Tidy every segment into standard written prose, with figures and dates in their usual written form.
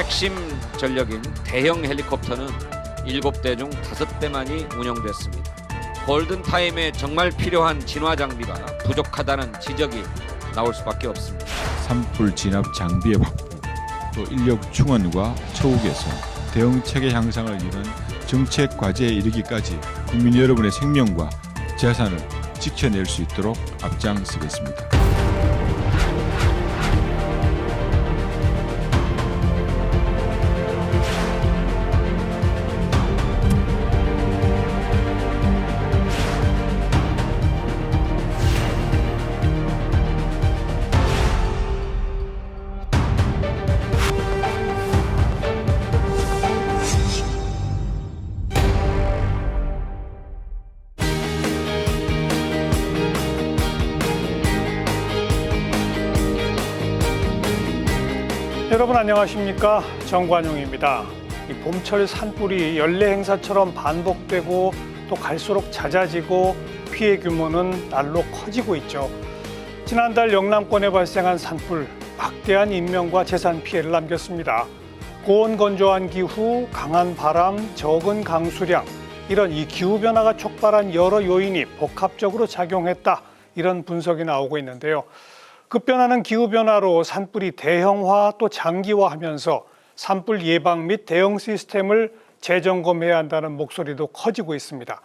핵심 전력인 대형 헬리콥터는 7대 중 5대만이 운영됐습니다. 골든타임에 정말 필요한 진화 장비가 부족하다는 지적이 나올 수밖에 없습니다. 산불 진압 장비의 확보, 또 인력 충원과 처우 개선, 대응 체계 향상을 이루는 정책 과제에 이르기까지 국민 여러분의 생명과 재산을 지켜낼 수 있도록 앞장서겠습니다. 여러분 안녕하십니까? 정관용입니다. 이 봄철 산불이 연례 행사처럼 반복되고 또 갈수록 잦아지고 피해 규모는 날로 커지고 있죠. 지난달 영남권에 발생한 산불, 막대한 인명과 재산 피해를 남겼습니다. 고온 건조한 기후, 강한 바람, 적은 강수량, 이런 이 기후변화가 촉발한 여러 요인이 복합적으로 작용했다, 이런 분석이 나오고 있는데요. 급변하는 기후변화로 산불이 대형화 또 장기화하면서 산불 예방 및 대응 시스템을 재점검해야 한다는 목소리도 커지고 있습니다.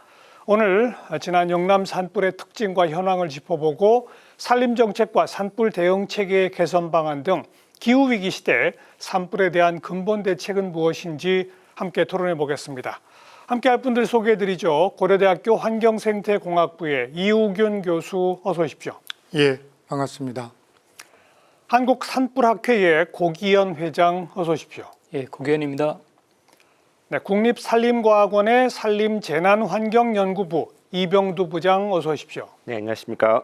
오늘 지난 영남 산불의 특징과 현황을 짚어보고 산림정책과 산불 대응 체계의 개선 방안 등 기후위기 시대 산불에 대한 근본 대책은 무엇인지 함께 토론해 보겠습니다. 함께 할 분들 소개해드리죠. 고려대학교 환경생태공학부의 이우균 교수, 어서 오십시오. 예, 반갑습니다. 한국산불학회의 고기현 회장, 어서 오십시오. 예, 고기현입니다. 네, 국립산림과학원의 산림재난환경연구부 이병두 부장, 어서 오십시오. 네, 안녕하십니까.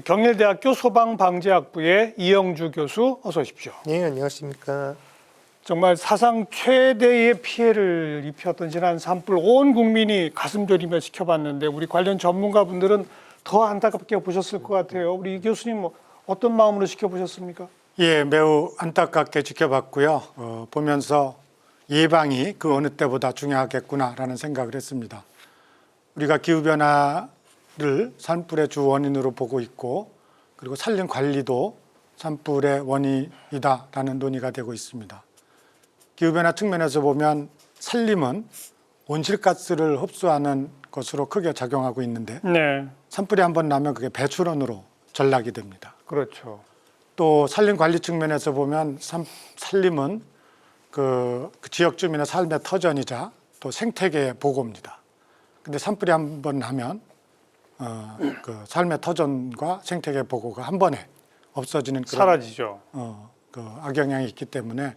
경일대학교 소방방재학부의 이영주 교수, 어서 오십시오. 예, 안녕하십니까. 정말 사상 최대의 피해를 입혔던 지난 산불, 온 국민이 가슴 졸이며 지켜봤는데 우리 관련 전문가분들은 더 안타깝게 보셨을 것 같아요. 우리 이 교수님 어떤 마음으로 지켜보셨습니까? 예, 매우 안타깝게 지켜봤고요. 보면서 예방이 그 어느 때보다 중요하겠구나라는 생각을 했습니다. 우리가 기후변화를 산불의 주 원인으로 보고 있고, 그리고 산림 관리도 산불의 원인이다라는 논의가 되고 있습니다. 기후변화 측면에서 보면 산림은 온실가스를 흡수하는 것으로 크게 작용하고 있는데, 네, 산불이 한번 나면 그게 배출원으로 전락이 됩니다. 그렇죠. 또 산림 관리 측면에서 보면 산림은 그 지역 주민의 삶의 터전이자 또 생태계의 보고입니다. 근데 산불이 한번 나면 그 삶의 터전과 생태계 보고가 한 번에 없어지는 그런 사라지죠. 그 악영향이 있기 때문에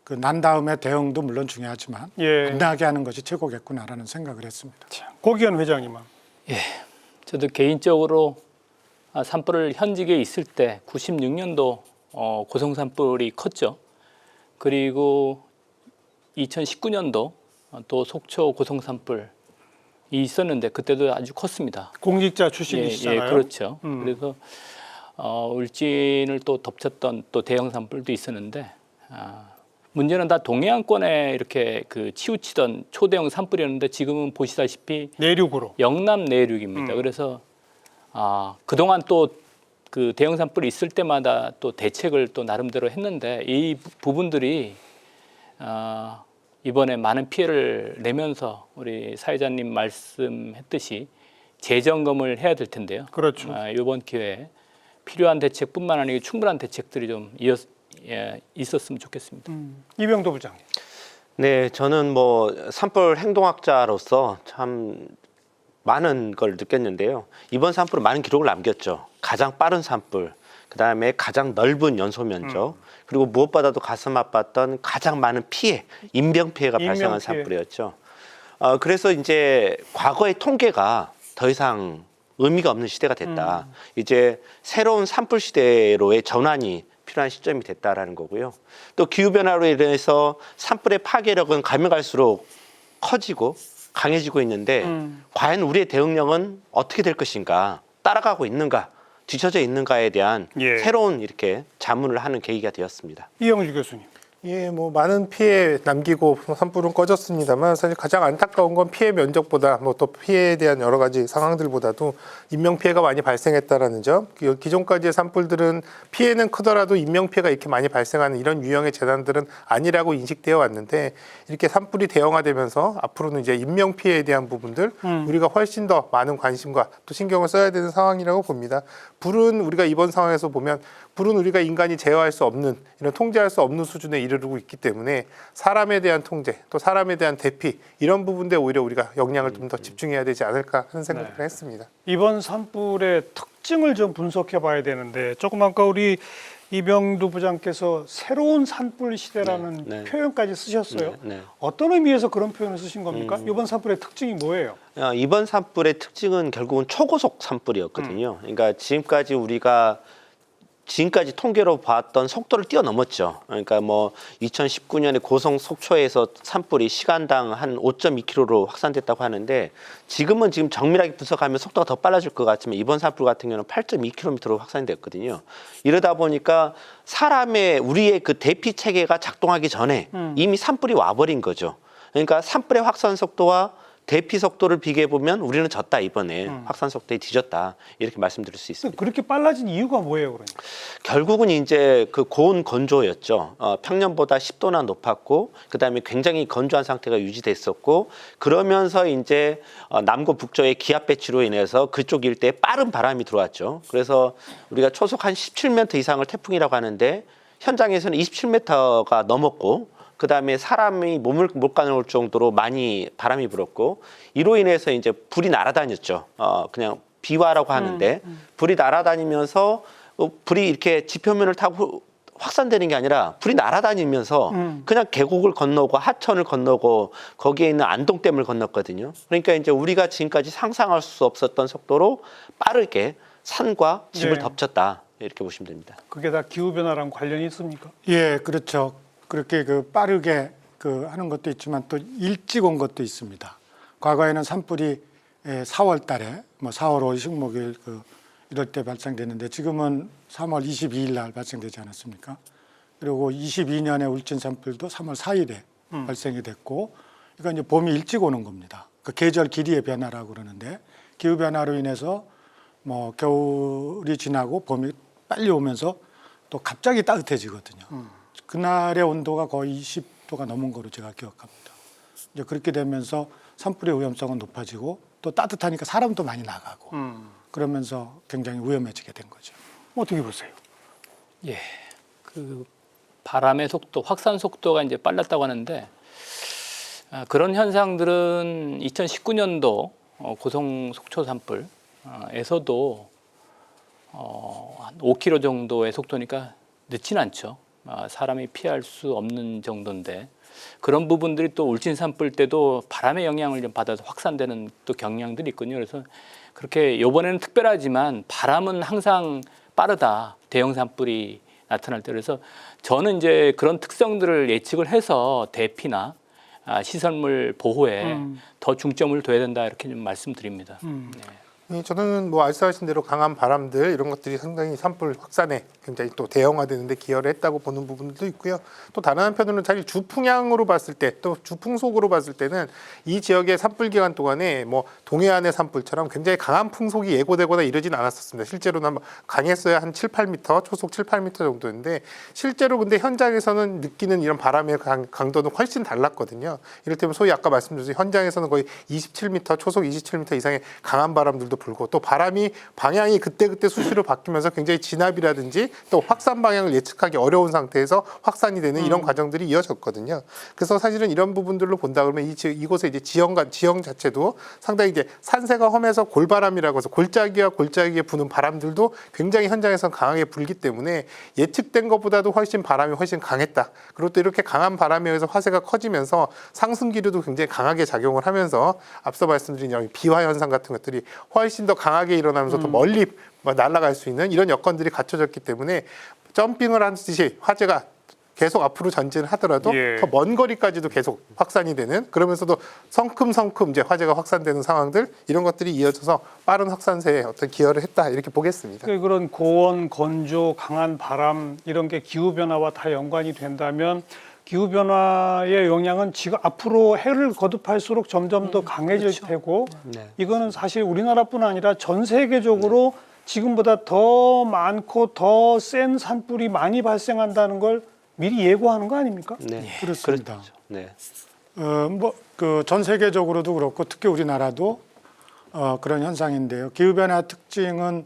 그 난 다음에 대응도 물론 중요하지만 예. 안 나게 하는 것이 최고겠구나라는 생각을 했습니다. 고기현 회장님은? 예, 저도 개인적으로 산불을 현직에 있을 때 96년도 고성 산불이 컸죠. 그리고 2019년도 또 속초 고성 산불이 있었는데 그때도 아주 컸습니다. 공직자 출신이시잖아요. 예, 그렇죠. 그래서 울진을 또 덮쳤던 또 대형 산불도 있었는데 문제는 다 동해안권에 이렇게 그 치우치던 초대형 산불이었는데 지금은 보시다시피 내륙으로. 영남 내륙입니다. 그래서 그동안 또 그 대형 산불이 있을 때마다 또 대책을 또 나름대로 했는데 이 부분들이 이번에 많은 피해를 내면서 우리 사회자님 말씀했듯이 재점검을 해야 될 텐데요. 그렇죠. 이번 기회에 필요한 대책뿐만 아니라 충분한 대책들이 좀 있었으면 좋겠습니다. 이병도 부장님. 네, 저는 뭐 산불 행동학자로서 참 많은 걸 느꼈는데요. 이번 산불은 많은 기록을 남겼죠. 가장 빠른 산불, 그다음에 가장 넓은 연소 면적, 그리고 무엇보다도 가슴 아팠던 가장 많은 피해, 인명 피해가 발생한 산불이었죠. 그래서 이제 과거의 통계가 더 이상 의미가 없는 시대가 됐다. 이제 새로운 산불 시대로의 전환이 필요한 시점이 됐다라는 거고요. 또 기후변화로 인해서 산불의 파괴력은 가면 갈수록 커지고 강해지고 있는데 과연 우리의 대응력은 어떻게 될 것인가, 따라가고 있는가, 뒤처져 있는가에 대한 예. 새로운 이렇게 자문을 하는 계기가 되었습니다. 이영주 교수님. 예, 뭐 많은 피해 남기고 산불은 꺼졌습니다만 사실 가장 안타까운 건 피해 면적보다 뭐 또 피해에 대한 여러 가지 상황들보다도 인명 피해가 많이 발생했다라는 점. 기존까지의 산불들은 피해는 크더라도 인명 피해가 이렇게 많이 발생하는 이런 유형의 재난들은 아니라고 인식되어 왔는데 이렇게 산불이 대형화되면서 앞으로는 이제 인명 피해에 대한 부분들 우리가 훨씬 더 많은 관심과 또 신경을 써야 되는 상황이라고 봅니다. 불은 우리가 이번 상황에서 보면 불은 우리가 인간이 제어할 수 없는 이런 통제할 수 없는 수준에 이르르고 있기 때문에 사람에 대한 통제 또 사람에 대한 대피 이런 부분에 오히려 우리가 역량을 좀 더 집중해야 되지 않을까 하는 생각을 네. 했습니다. 이번 산불의 특징을 좀 분석해 봐야 되는데 조금 아까 우리 이병두 부장께서 새로운 산불 시대라는 네, 네. 표현까지 쓰셨어요. 네, 네. 어떤 의미에서 그런 표현을 쓰신 겁니까? 이번 산불의 특징이 뭐예요? 이번 산불의 특징은 결국은 초고속 산불이었거든요. 그러니까 지금까지 통계로 봤던 속도를 뛰어넘었죠. 그러니까 뭐 2019년에 고성 속초에서 산불이 시간당 한 5.2km로 확산됐다고 하는데 지금 정밀하게 분석하면 속도가 더 빨라질 것 같지만 이번 산불 같은 경우는 8.2km로 확산됐거든요. 이러다 보니까 우리의 그 대피 체계가 작동하기 전에 이미 산불이 와버린 거죠. 그러니까 산불의 확산 속도와 대피 속도를 비교해 보면 우리는 졌다 이번에 확산 속도에 뒤졌다 이렇게 말씀드릴 수 있습니다. 그렇게 빨라진 이유가 뭐예요, 그러니까? 결국은 이제 그 고온 건조였죠. 평년보다 10도나 높았고, 그 다음에 굉장히 건조한 상태가 유지됐었고, 그러면서 이제 남고 북쪽의 기압 배치로 인해서 그쪽 일대에 빠른 바람이 들어왔죠. 그래서 우리가 초속 한 17m 이상을 태풍이라고 하는데 현장에서는 27m가 넘었고. 그 다음에 사람이 몸을 못 가놓을 정도로 많이 바람이 불었고 이로 인해서 이제 불이 날아다녔죠. 그냥 비화라고 하는데 불이 날아다니면서 불이 이렇게 지표면을 타고 확산되는 게 아니라 불이 날아다니면서 그냥 계곡을 건너고 하천을 건너고 거기에 있는 안동댐을 건넜거든요. 그러니까 이제 우리가 지금까지 상상할 수 없었던 속도로 빠르게 산과 집을 네. 덮쳤다 이렇게 보시면 됩니다. 그게 다 기후 변화랑 관련이 있습니까? 예, 그렇죠. 그렇게 빠르게 하는 것도 있지만 또 일찍 온 것도 있습니다. 과거에는 산불이 4월 달에 4월 5일 식목일 이럴 때 발생됐는데 지금은 3월 22일 날 발생되지 않았습니까? 그리고 22년에 울진 산불도 3월 4일에 발생이 됐고 그러니까 이제 봄이 일찍 오는 겁니다. 그 계절 길이의 변화라고 그러는데 기후 변화로 인해서 겨울이 지나고 봄이 빨리 오면서 또 갑자기 따뜻해지거든요. 그날의 온도가 거의 20도가 넘은 거로 제가 기억합니다. 이제 그렇게 되면서 산불의 위험성은 높아지고 또 따뜻하니까 사람도 많이 나가고 그러면서 굉장히 위험해지게 된 거죠. 어떻게 보세요? 예, 그 바람의 속도, 확산 속도가 이제 빨랐다고 하는데 그런 현상들은 2019년도 고성 속초 산불에서도 한 5km 정도의 속도니까 늦진 않죠. 사람이 피할 수 없는 정도인데 그런 부분들이 또 울진 산불 때도 바람의 영향을 좀 받아서 확산되는 또 경향들이 있거든요. 그래서 그렇게 이번에는 특별하지만 바람은 항상 빠르다. 대형 산불이 나타날 때 그래서 저는 이제 그런 특성들을 예측을 해서 대피나 시설물 보호에 더 중점을 둬야 된다 이렇게 좀 말씀드립니다. 네. 저는 말씀하신 대로 강한 바람들 이런 것들이 상당히 산불 확산에 굉장히 또 대형화되는데 기여를 했다고 보는 부분도 있고요. 또 다른 한편으로는 사실 주풍향으로 봤을 때 또 주풍속으로 봤을 때는 이 지역의 산불 기간 동안에 동해안의 산불처럼 굉장히 강한 풍속이 예고되거나 이러진 않았었습니다. 실제로는 강했어야 한 7, 8m, 초속 7, 8m 정도인데 실제로 근데 현장에서는 느끼는 이런 바람의 강도는 훨씬 달랐거든요. 이를테면 소위 아까 말씀드린 현장에서는 거의 27m, 초속 27m 이상의 강한 바람들도 불고 또 바람이 방향이 그때그때 수시로 바뀌면서 굉장히 진압이라든지 또 확산 방향을 예측하기 어려운 상태에서 확산이 되는 이런 과정들이 이어졌거든요. 그래서 사실은 이런 부분들로 본다 그러면 이곳의 이제 지형 자체도 상당히 이제 산세가 험해서 골바람이라고 해서 골짜기와 골짜기에 부는 바람들도 굉장히 현장에서 강하게 불기 때문에 예측된 것보다도 바람이 훨씬 강했다. 그리고 또 이렇게 강한 바람에 의해서 화세가 커지면서 상승 기류도 굉장히 강하게 작용을 하면서 앞서 말씀드린 이런 비화 현상 같은 것들이 훨씬 더 강하게 일어나면서 더 멀리 날아갈 수 있는 이런 여건들이 갖춰졌기 때문에 점핑을 하듯이 화재가 계속 앞으로 전진을 하더라도 예. 더 먼 거리까지도 계속 확산이 되는, 그러면서도 성큼성큼 이제 화재가 확산되는 상황들, 이런 것들이 이어져서 빠른 확산세에 어떤 기여를 했다, 이렇게 보겠습니다. 그런 고온, 건조, 강한 바람 이런 게 기후 변화와 다 연관이 된다면 기후 변화의 영향은 지금 앞으로 해를 거듭할수록 점점 더 강해질 테고 네. 이거는 사실 우리나라뿐 아니라 전 세계적으로 지금보다 더 많고 더 센 산불이 많이 발생한다는 걸 미리 예고하는 거 아닙니까? 네. 그렇습니다. 그렇죠. 네. 전 세계적으로도 그렇고 특히 우리나라도 그런 현상인데요. 기후변화 특징은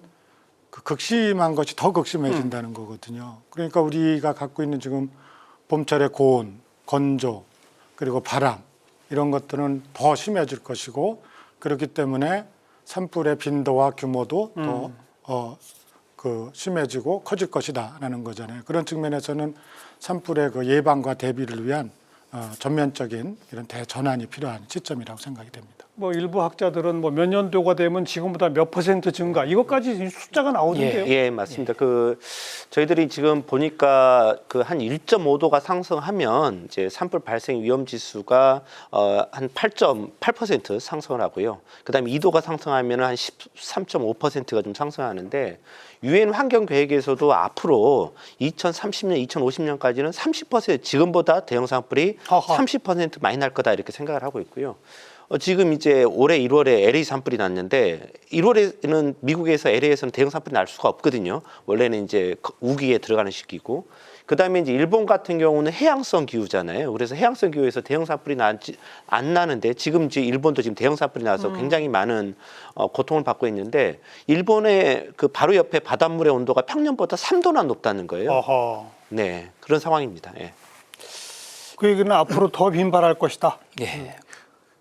그 극심한 것이 더 극심해진다는 거거든요. 그러니까 우리가 갖고 있는 지금 봄철의 고온, 건조, 그리고 바람 이런 것들은 더 심해질 것이고 그렇기 때문에 산불의 빈도와 규모도 더 심해지고 커질 것이다라는 거잖아요. 그런 측면에서는 산불의 그 예방과 대비를 위한 전면적인 이런 대전환이 필요한 시점이라고 생각이 됩니다. 뭐 일부 학자들은 뭐 몇 년도가 되면 지금보다 몇 % 증가 이것까지 숫자가 나오던데요. 예, 맞습니다. 저희들이 지금 보니까 한 1.5도가 상승하면 이제 산불 발생 위험 지수가 한 8.8% 상승을 하고요. 그다음에 2도가 상승하면 한 13.5%가 좀 상승하는데 유엔 환경 계획에서도 앞으로 2030년, 2050년까지는 30% 지금보다 대형 산불이 허허. 30% 많이 날 거다 이렇게 생각을 하고 있고요. 지금 이제 올해 1월에 LA 산불이 났는데 1월에는 미국에서 LA에서는 대형 산불이 날 수가 없거든요. 원래는 이제 우기에 들어가는 시기고, 그다음에 이제 일본 같은 경우는 해양성 기후잖아요. 그래서 해양성 기후에서 대형 산불이 안 나는데 지금 이제 일본도 지금 대형 산불이 나서 굉장히 많은 고통을 받고 있는데 일본의 그 바로 옆에 바닷물의 온도가 평년보다 3도나 높다는 거예요. 어허. 네, 그런 상황입니다. 예. 그 얘기는 앞으로 더 빈발할 것이다. 예.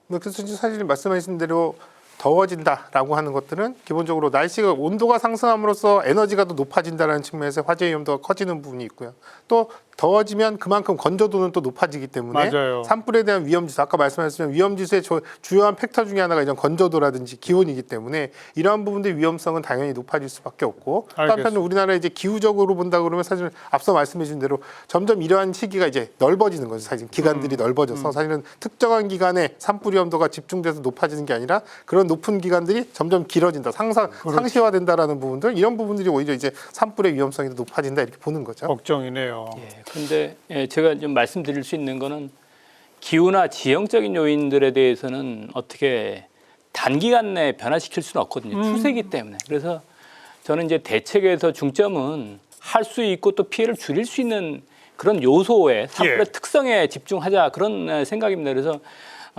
그래서 사실 말씀하신 대로 더워진다라고 하는 것들은 기본적으로 날씨가 온도가 상승함으로써 에너지가 더 높아진다는 측면에서 화재 위험도가 커지는 부분이 있고요. 또 더워지면 그만큼 건조도는 또 높아지기 때문에 맞아요. 산불에 대한 위험지수, 아까 말씀하셨지만 위험지수의 주요한 팩터 중에 하나가 이런 건조도라든지 기온이기 때문에 이러한 부분들의 위험성은 당연히 높아질 수밖에 없고, 또 한편으로 우리나라 이제 기후적으로 본다 그러면 사실 앞서 말씀해 주신 대로 점점 이러한 시기가 이제 넓어지는 거죠. 사실 기간들이 넓어져서 사실은 특정한 기간에 산불 위험도가 집중돼서 높아지는 게 아니라 그런 높은 기간들이 점점 길어진다, 상시화된다라는 부분들, 이런 부분들이 오히려 이제 산불의 위험성이 더 높아진다 이렇게 보는 거죠. 걱정이네요. 근데 제가 좀 말씀드릴 수 있는 거는 기후나 지형적인 요인들에 대해서는 어떻게 단기간 내에 변화시킬 수는 없거든요. 추세이기 때문에. 그래서 저는 이제 대책에서 중점은 할 수 있고 또 피해를 줄일 수 있는 그런 요소의 산불의 특성에 집중하자, 그런 생각입니다. 그래서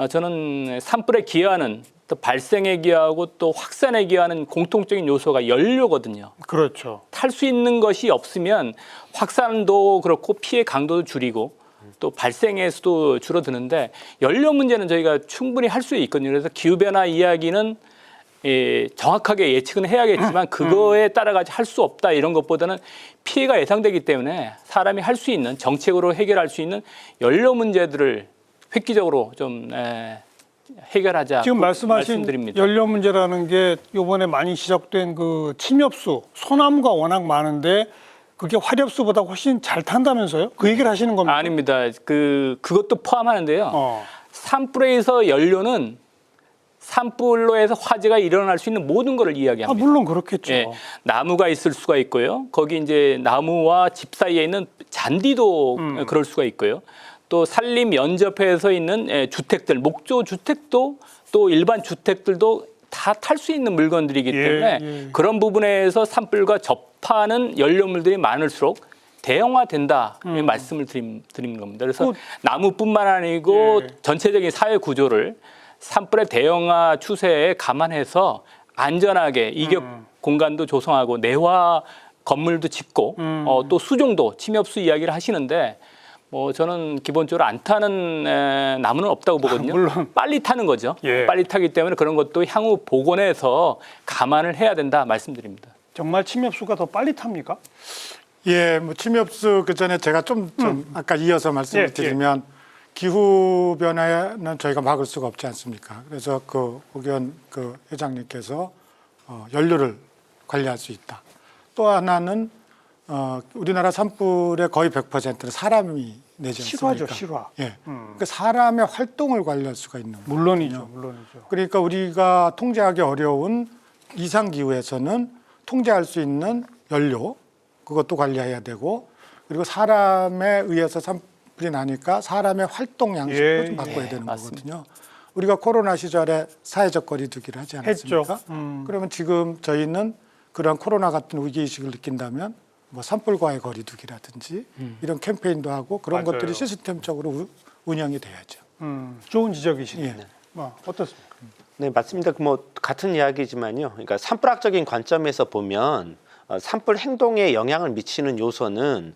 저는 산불에 기여하는, 또 발생에 기여하고 또 확산에 기여하는 공통적인 요소가 연료거든요. 그렇죠. 탈 수 있는 것이 없으면 확산도 그렇고 피해 강도도 줄이고 또 발생의 수도 줄어드는데, 연료 문제는 저희가 충분히 할 수 있거든요. 그래서 기후변화 이야기는 정확하게 예측은 해야겠지만 그거에 따라가지 할 수 없다, 이런 것보다는 피해가 예상되기 때문에 사람이 할 수 있는, 정책으로 해결할 수 있는 연료 문제들을 획기적으로 좀 해결하자. 지금 말씀하신 말씀드립니다. 연료 문제라는 게 이번에 많이 지적된 그 침엽수, 소나무가 워낙 많은데 그게 화력수보다 훨씬 잘 탄다면서요? 그 얘기를 하시는 겁니까? 아닙니다. 그것도 포함하는데요. 산불에서 연료는 산불로 해서 화재가 일어날 수 있는 모든 것을 이야기합니다. 물론 그렇겠죠. 예, 나무가 있을 수가 있고요. 거기 이제 나무와 집 사이에 있는 잔디도 그럴 수가 있고요. 또 산림 연접해서 있는 주택들, 목조 주택도 또 일반 주택들도 다 탈 수 있는 물건들이기 때문에 그런 부분에서 산불과 접하는 연료물들이 많을수록 대형화된다, 말씀을 드리는 겁니다. 그래서 나무뿐만 아니고 전체적인 사회 구조를 산불의 대형화 추세에 감안해서 안전하게 이격 공간도 조성하고 내화 건물도 짓고 또 수종도, 침엽수 이야기를 하시는데, 저는 기본적으로 안 타는 나무는 없다고 보거든요. 물론. 빨리 타는 거죠. 빨리 타기 때문에 그런 것도 향후 복원해서 감안을 해야 된다 말씀드립니다. 정말 침엽수가 더 빨리 탑니까? 예, 침엽수 그 전에 제가 좀 아까 이어서 말씀을 드리면 기후 변화는 저희가 막을 수가 없지 않습니까? 그래서 오기현 회장님께서 연료를 관리할 수 있다. 또 하나는 우리나라 산불의 거의 100%는 사람이 내지 실화죠, 않습니까? 실화. 예. 그러니까 사람의 활동을 관리할 수가 있는 거예요. 물론이죠, 물론이죠. 그러니까 우리가 통제하기 어려운 이상기후에서는 통제할 수 있는 연료, 그것도 관리해야 되고, 그리고 사람에 의해서 산불이 나니까 사람의 활동 양식도 예, 좀 바꿔야 예, 되는 맞습니다. 거거든요. 우리가 코로나 시절에 사회적 거리두기를 하지 않았습니까? 했죠. 그러면 지금 저희는 그런 코로나 같은 위기의식을 느낀다면 뭐 산불과의 거리두기라든지 이런 캠페인도 하고 그런 맞아요. 것들이 시스템적으로 운영이 돼야죠. 좋은 지적이시네요. 예. 어떻습니까? 네, 맞습니다. 뭐 같은 이야기지만요. 그러니까 산불학적인 관점에서 보면 산불 행동에 영향을 미치는 요소는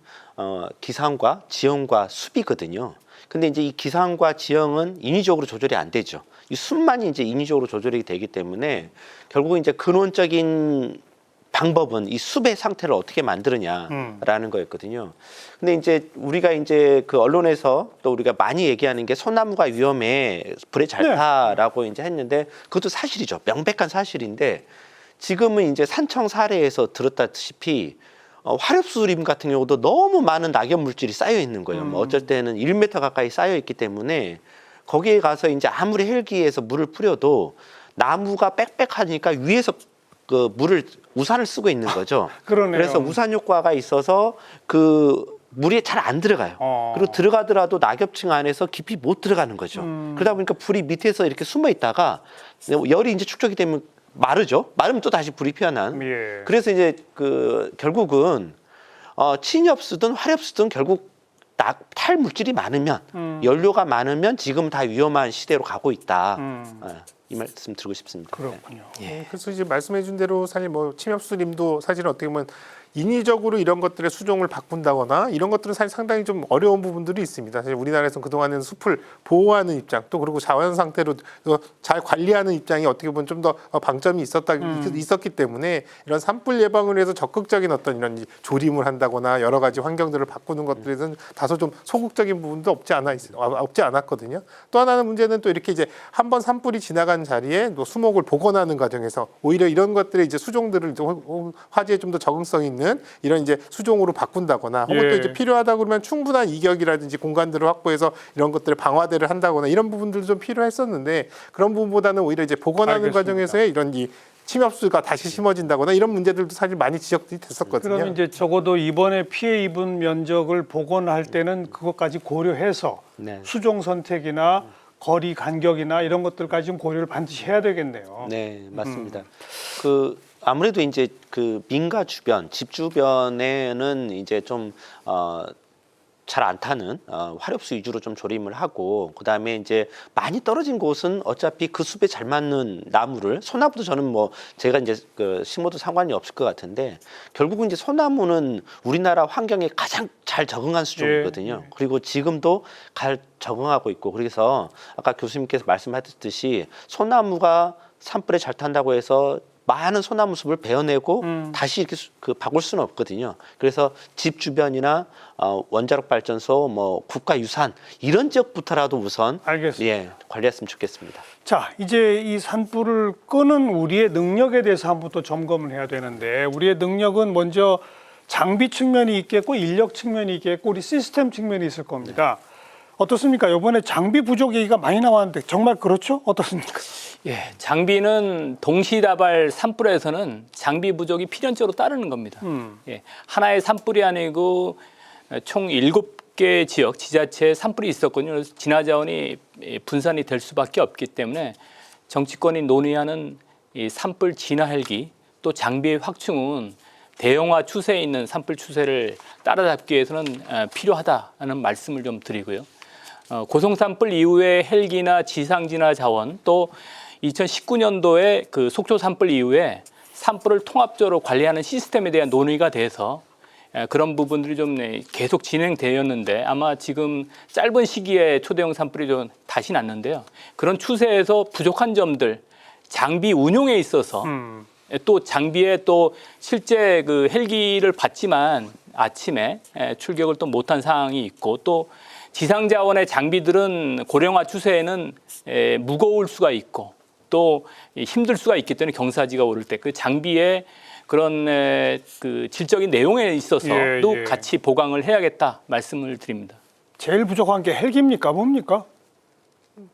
기상과 지형과 숲이거든요. 근데 이제 이 기상과 지형은 인위적으로 조절이 안 되죠. 이 숲만이 이제 인위적으로 조절이 되기 때문에 결국 이제 근원적인 방법은 이 숲의 상태를 어떻게 만드느냐라는 거였거든요. 근데 이제 우리가 이제 그 언론에서 또 우리가 많이 얘기하는 게 소나무가 위험해, 불에 잘 타라고 이제 했는데 그것도 사실이죠. 명백한 사실인데 지금은 이제 산청 사례에서 들었다시피 화렵수림 같은 경우도 너무 많은 낙엽 물질이 쌓여 있는 거예요. 뭐 어쩔 때는 1m 가까이 쌓여 있기 때문에 거기에 가서 이제 아무리 헬기에서 물을 뿌려도 나무가 빽빽하니까 위에서 그 물을 우산을 쓰고 있는 거죠. 그러네요. 그래서 우산 효과가 있어서 그 물이 잘 안 들어가요. 그리고 들어가더라도 낙엽층 안에서 깊이 못 들어가는 거죠. 그러다 보니까 불이 밑에서 이렇게 숨어 있다가 열이 이제 축적이 되면 마르죠. 마르면 또 다시 불이 피어난. 예. 그래서 이제 그 결국은 침엽수든 화렵수든 결국 탈 물질이 많으면 연료가 많으면 지금 다 위험한 시대로 가고 있다. 이 말씀 드리고 싶습니다. 그렇군요. 그래서 이제 말씀해준 대로 사실 뭐 침엽수림도 사실은 어떻게 보면 인위적으로 이런 것들의 수종을 바꾼다거나 이런 것들은 사실 상당히 좀 어려운 부분들이 있습니다. 사실 우리나라에서는 그동안은 숲을 보호하는 입장 또 그리고 자연 상태로 잘 관리하는 입장이 어떻게 보면 좀 더 방점이 있었기 때문에 이런 산불 예방을 위해서 적극적인 어떤 이런 조림을 한다거나 여러 가지 환경들을 바꾸는 것들에서는 다소 좀 소극적인 부분도 없지 않았거든요. 또 하나는 문제는 또 이렇게 이제 한번 산불이 지나간 자리에 또 수목을 복원하는 과정에서 오히려 이런 것들의 이제 수종들을 화재에 좀 더 적응성 있는 이런 이제 수종으로 바꾼다거나 혹은 또 이제 필요하다 그러면 충분한 이격이라든지 공간들을 확보해서 이런 것들을 방화대를 한다거나 이런 부분들도 좀 필요했었는데 그런 부분보다는 오히려 이제 복원하는 알겠습니다. 과정에서의 이런 이 침엽수가 다시 심어진다거나 이런 문제들도 사실 많이 지적이 됐었거든요. 그러면 이제 적어도 이번에 피해 입은 면적을 복원할 때는 그것까지 고려해서 네. 수종 선택이나 거리 간격이나 이런 것들까지 좀 고려를 반드시 해야 되겠네요. 네, 맞습니다. 그 아무래도 이제 그 민가 주변, 집 주변에는 이제 좀 잘 안 타는 화렵수 위주로 좀 조림을 하고 그다음에 이제 많이 떨어진 곳은 어차피 그 숲에 잘 맞는 나무를 소나무도 저는 뭐 제가 이제 그 심어도 상관이 없을 것 같은데 결국은 이제 소나무는 우리나라 환경에 가장 잘 적응한 수종이거든요. 그리고 지금도 잘 적응하고 있고 그래서 아까 교수님께서 말씀하셨듯이 소나무가 산불에 잘 탄다고 해서 많은 소나무 숲을 베어내고 다시 이렇게 바꿀 수는 없거든요. 그래서 집 주변이나 원자력 발전소, 뭐 국가유산 이런 지역부터라도 우선 알겠습니다. 관리했으면 좋겠습니다. 자, 이제 이 산불을 끄는 우리의 능력에 대해서 한번 또 점검을 해야 되는데 우리의 능력은 먼저 장비 측면이 있겠고 인력 측면이 있겠고 우리 시스템 측면이 있을 겁니다. 어떻습니까? 이번에 장비 부족 얘기가 많이 나왔는데 정말 그렇죠? 어떻습니까? 예, 장비는 동시다발 산불에서는 장비 부족이 필연적으로 따르는 겁니다. 예, 하나의 산불이 아니고 총 7개 지역 지자체에 산불이 있었거든요. 그래서 진화자원이 분산이 될 수밖에 없기 때문에 정치권이 논의하는 이 산불 진화 헬기 또 장비의 확충은 대형화 추세에 있는 산불 추세를 따라잡기 위해서는 필요하다는 말씀을 좀 드리고요. 고성 산불 이후에 헬기나 지상 진화 자원 또 2019년도에 그 속초 산불 이후에 산불을 통합적으로 관리하는 시스템에 대한 논의가 돼서 그런 부분들이 좀 계속 진행되었는데 아마 지금 짧은 시기에 초대형 산불이 좀 다시 났는데요. 그런 추세에서 부족한 점들, 장비 운용에 있어서 또 장비에 또 실제 그 헬기를 봤지만 아침에 출격을 또 못한 상황이 있고 또 지상 자원의 장비들은 고령화 추세에는 무거울 수가 있고 또 힘들 수가 있기 때문에 경사지가 오를 때 그 장비의 그런 그 질적인 내용에 있어서도 예. 같이 보강을 해야겠다 말씀을 드립니다. 제일 부족한 게 헬기입니까? 뭡니까?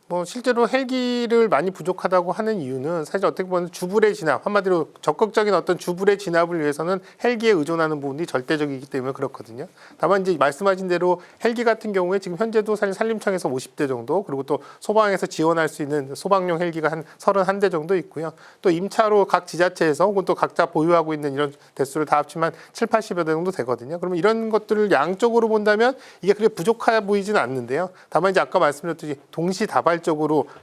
뭐 실제로 헬기를 많이 부족하다고 하는 이유는 사실 어떻게 보면 주불의 진압, 한마디로 적극적인 어떤 주불의 진압을 위해서는 헬기에 의존하는 부분이 절대적이기 때문에 그렇거든요. 다만 이제 말씀하신 대로 헬기 같은 경우에 지금 현재도 사실 산림청에서 50대 정도, 그리고 또 소방에서 지원할 수 있는 소방용 헬기가 한 31대 정도 있고요. 또 임차로 각 지자체에서 혹은 또 각자 보유하고 있는 이런 대수를 다 합치면 7, 80여 대 정도 되거든요. 그러면 이런 것들을 양적으로 본다면 이게 그렇게 부족해 보이지는 않는데요. 다만 이제 아까 말씀드렸듯이 동시다발적으로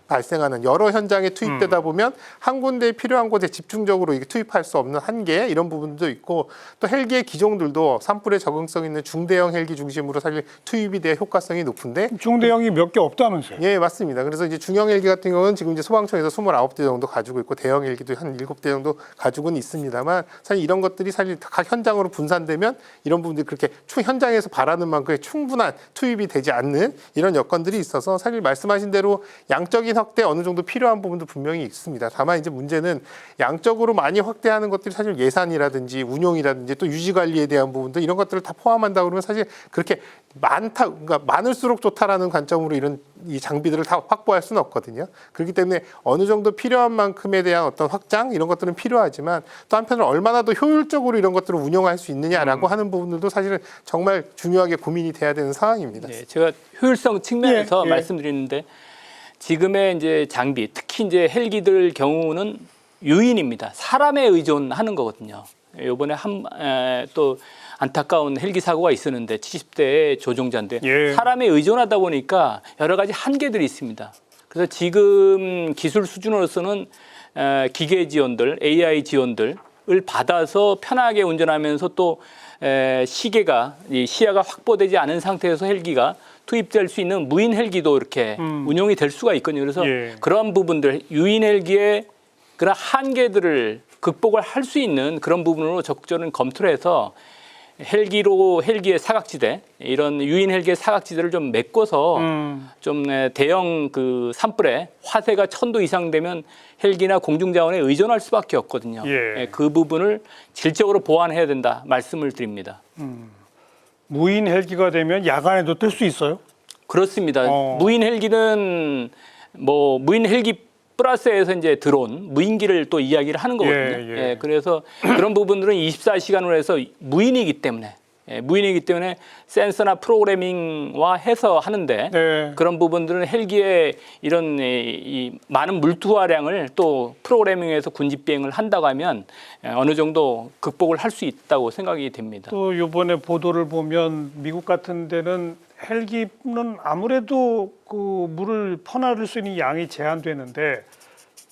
발생하는 여러 현장에 투입되다 보면 한 군데에 필요한 곳에 집중적으로 이게 투입할 수 없는 한계, 이런 부분도 있고, 또 헬기의 기종들도 산불에 적응성 있는 중대형 헬기 중심으로 사실 투입이 돼 효과성이 높은데 중대형이 몇 개 없다면서요? 예, 맞습니다. 그래서 이제 중형 헬기 같은 경우는 지금 이제 소방청에서 29대 정도 가지고 있고, 대형 헬기도 한 7대 정도 가지고는 있습니다만, 사실 이런 것들이 사실 각 현장으로 분산되면 이런 부분들이 그렇게 현장에서 바라는 만큼의 충분한 투입이 되지 않는 이런 여건들이 있어서 사실 말씀하신 대로 양적인 확대 어느 정도 필요한 부분도 분명히 있습니다. 다만 이제 문제는 양적으로 많이 확대하는 것들이 사실 예산이라든지 운용이라든지 또 유지 관리에 대한 부분들, 이런 것들을 다 포함한다 그러면 사실 그렇게 그러니까 많을수록 좋다라는 관점으로 이런 이 장비들을 다 확보할 수는 없거든요. 그렇기 때문에 어느 정도 필요한 만큼에 대한 어떤 확장, 이런 것들은 필요하지만 또 한편으로 얼마나 더 효율적으로 이런 것들을 운영할 수 있느냐라고 하는 부분들도 사실은 정말 중요하게 고민이 돼야 되는 상황입니다. 네, 제가 효율성 측면에서 예. 말씀드리는데, 지금의 이제 장비, 특히 이제 헬기들 경우는 유인입니다. 사람에 의존하는 거거든요. 이번에 또 안타까운 헬기 사고가 있었는데 70대 조종자인데 예. 사람에 의존하다 보니까 여러 가지 한계들이 있습니다. 그래서 지금 기술 수준으로서는 기계 지원들, AI 지원들을 받아서 편하게 운전하면서 또 시야가 확보되지 않은 상태에서 헬기가 투입될 수 있는 무인 헬기도 이렇게 운용이 될 수가 있거든요. 그래서 예. 그런 부분들, 유인 헬기의 그런 한계들을 극복을 할 수 있는 그런 부분으로 적절한 검토를 해서 헬기의 사각지대, 이런 유인 헬기의 사각지대를 좀 메꿔서 좀 대형 그 산불에 화세가 1000도 이상 되면 헬기나 공중자원에 의존할 수밖에 없거든요. 예. 그 부분을 질적으로 보완해야 된다 말씀을 드립니다. 무인 헬기가 되면 야간에도 뜰 수 있어요? 그렇습니다. 무인 헬기는 뭐 무인 헬기 플러스에서 이제 드론, 무인기를 또 이야기를 하는 거거든요. 예. 그래서 그런 부분들은 24시간으로 해서 무인이기 때문에 센서나 프로그래밍화 해서 하는데 네. 그런 부분들은 헬기의 이런 이 많은 물투하량을 또 프로그래밍해서 군집 비행을 한다고 하면 어느 정도 극복을 할 수 있다고 생각이 됩니다. 또 이번에 보도를 보면 미국 같은 데는 헬기는 아무래도 그 물을 퍼나를 수 있는 양이 제한되는데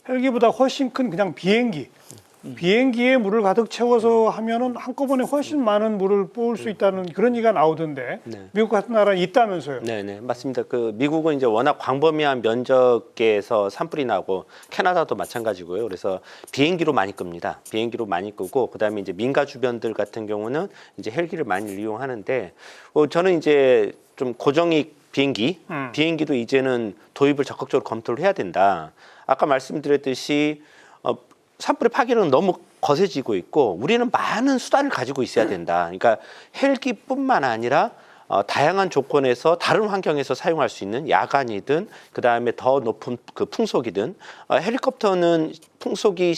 헬기보다 훨씬 큰 그냥 비행기에 물을 가득 채워서 하면은 한꺼번에 훨씬 많은 물을 뽑을 수 있다는 그런 얘기가 나오던데 네. 미국 같은 나라는 있다면서요? 네, 맞습니다. 그 미국은 이제 워낙 광범위한 면적에서 산불이 나고 캐나다도 마찬가지고요. 그래서 비행기로 많이 끕니다. 비행기로 많이 끄고 그다음에 이제 민가 주변들 같은 경우는 이제 헬기를 많이 이용하는데 저는 이제 좀 고정익 비행기도 이제는 도입을 적극적으로 검토를 해야 된다. 아까 말씀드렸듯이 산불의 파괴력은 너무 거세지고 있고 우리는 많은 수단을 가지고 있어야 된다. 그러니까 헬기뿐만 아니라 다양한 조건에서 다른 환경에서 사용할 수 있는 야간이든 그다음에 더 높은 그 풍속이든 헬리콥터는 풍속이